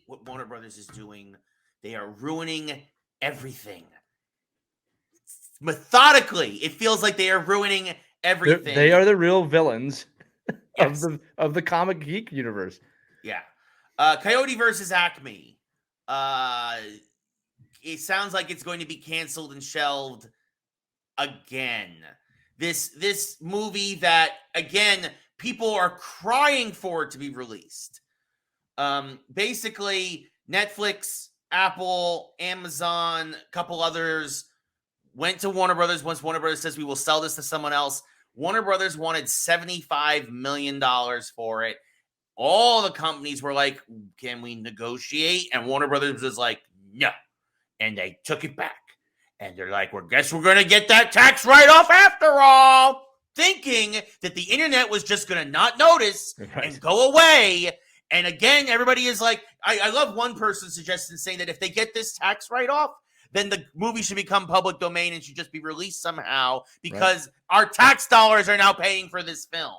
what Warner Brothers is doing. They are ruining everything. Methodically, it feels like they are ruining everything. They are the real villains yes. of the comic geek universe. Yeah. Coyote versus Acme. It sounds like it's going to be canceled and shelved again. This movie that, again, people are crying for it to be released. Basically, Netflix, Apple, Amazon, a couple others went to Warner Brothers. Once Warner Brothers says we will sell this to someone else, Warner Brothers wanted $75 million for it. All the companies were like, can we negotiate? And Warner Brothers was like, no. And they took it back. And they're like, well, guess we're going to get that tax write-off after all. Thinking that the internet was just going to not notice and go away. And again, everybody is like, I love one person suggesting saying that if they get this tax write-off, then the movie should become public domain and should just be released somehow because our tax dollars are now paying for this film.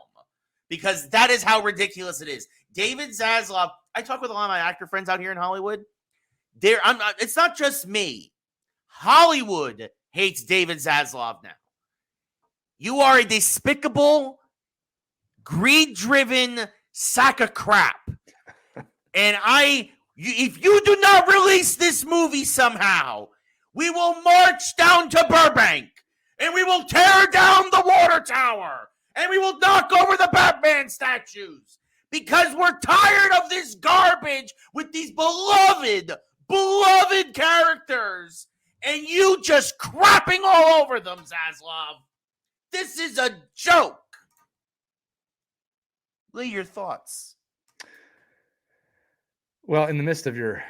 Because that is how ridiculous it is. David Zaslav, I talk with a lot of my actor friends out here in Hollywood. It's not just me. Hollywood hates David Zaslav now. You are a despicable, greed-driven sack of crap. And if you do not release this movie somehow, we will march down to Burbank and we will tear down the water tower and we will knock over the Batman statues because we're tired of this garbage with these beloved characters and you just crapping all over them, Zaslav. This is a joke. Lee, your thoughts? Well, in the midst of your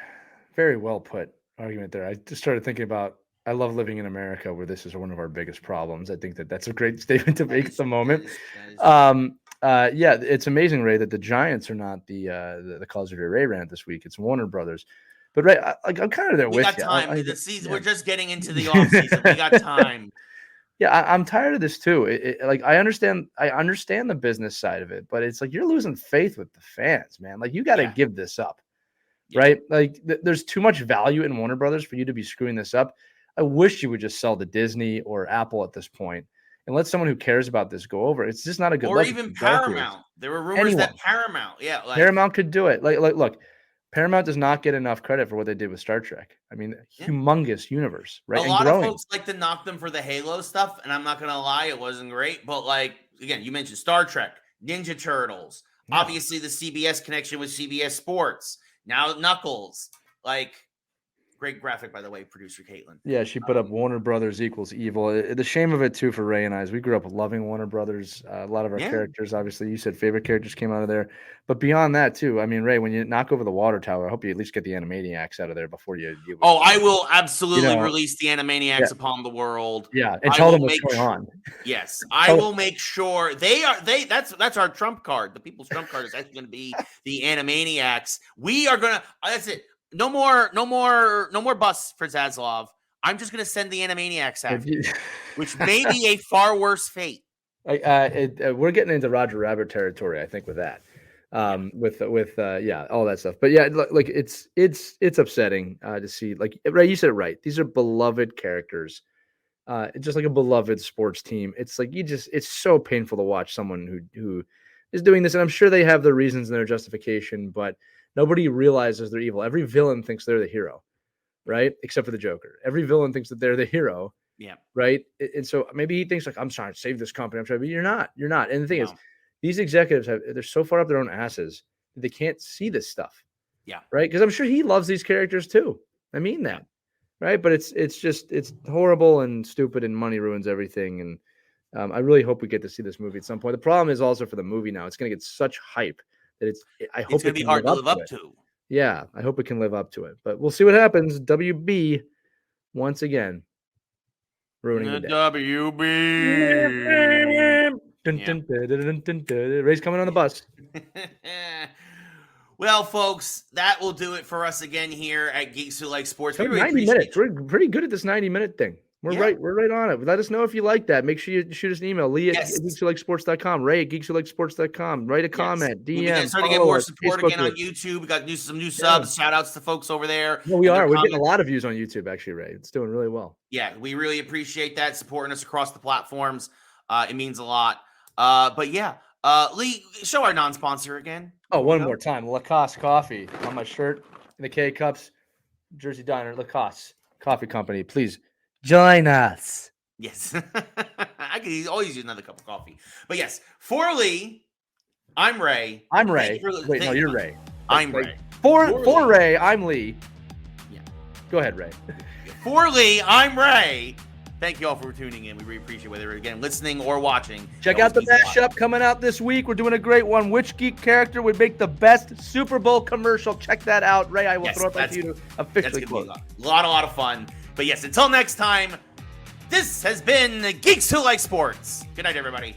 very well put argument there, I just started thinking about, I love living in America where this is one of our biggest problems. I think that's a great statement to make at the moment. Yeah, it's amazing, Ray, that the Giants are not the cause of your Ray rant this week. It's Warner Brothers. But Ray, I'm kind of there with you. We got time. The season, we're just getting into the off season. We got time. Yeah, I'm tired of this too. I understand the business side of it, but it's like you're losing faith with the fans, man. Like you got to give this up, right? Like there's too much value in Warner Brothers for you to be screwing this up. I wish you would just sell to Disney or Apple at this point and let someone who cares about this go over. It's just not a good. Or even Paramount. There were rumors that Paramount, Paramount could do it. Like look. Paramount does not get enough credit for what they did with Star Trek. I mean, humongous universe, right? A lot of folks like to knock them for the Halo stuff, and I'm not going to lie, it wasn't great. But again, you mentioned Star Trek, Ninja Turtles, obviously the CBS connection with CBS Sports, now Knuckles, great graphic, by the way, producer Caitlin. Yeah, she put up Warner Brothers equals evil. The shame of it, too, for Ray and I is we grew up loving Warner Brothers. A lot of our characters, obviously, you said favorite characters came out of there. But beyond that, too, I mean, Ray, when you knock over the water tower, I hope you at least get the Animaniacs out of there before you I will absolutely release the Animaniacs upon the world. Yeah, and tell them what's going on. Yes, I will make sure that's our trump card. The people's trump card is actually going to be the Animaniacs. We are going to, that's it. No more bus for Zaslav. I'm just going to send the Animaniacs after, which may be a far worse fate. We're getting into Roger Rabbit territory, I think, with that, with all that stuff. But yeah, it's upsetting to see. Like Ray, you said it right. These are beloved characters, just like a beloved sports team. It's like it's so painful to watch someone who is doing this, and I'm sure they have their reasons and their justification, but nobody realizes they're evil. Every villain thinks they're the hero, right? Except for the Joker. Every villain thinks that they're the hero. Yeah. Right. And so maybe he thinks like, I'm trying to save this company. I'm trying, but you're not. You're not. And the thing is, No. these executives they're so far up their own asses that they can't see this stuff. Yeah. Right. Because I'm sure he loves these characters too. I mean that. Right. But it's horrible and stupid, and money ruins everything. And I really hope we get to see this movie at some point. The problem is also for the movie now, it's going to get such hype that I hope It's going to be hard to live up to. Yeah. I hope it can live up to it, but we'll see what happens. WB once again. Ruining the day. WB. Ray's coming on the bus. Well, folks, that will do it for us again here at Geeks Who Like Sports. We really 90 minutes. We're pretty good at this 90-minute thing. We're right on it. Let us know if you like that. Make sure you shoot us an email. Lee at geekswholikesport.com. Ray at geekswholikesport.com. Write a comment. DM. We're starting to get more support again on YouTube. We got some new subs. Shout outs to folks over there. No, we are. We're getting a lot of views on YouTube, actually, Ray. It's doing really well. Yeah, we really appreciate that, supporting us across the platforms. It means a lot. But yeah, Lee, show our non-sponsor again. Oh, one more time. Lacoste Coffee on my shirt in the K-Cups. Jersey Diner, Lacoste Coffee Company. Please join us. Yes. I could always use another cup of coffee. But yes, for Lee, I'm Ray. I'm Ray. Wait, no, you're Ray. I'm Ray. For Ray, I'm Lee. Yeah. Go ahead, Ray. For Lee, I'm Ray. Thank you all for tuning in. We really appreciate whether you're, again, listening or watching. Check out the mashup coming out this week. We're doing a great one. Which geek character would make the best Super Bowl commercial? Check that out. Ray, I will throw it back to you to officially close. A lot of fun. But yes, until next time, this has been Geeks Who Like Sports. Good night, everybody.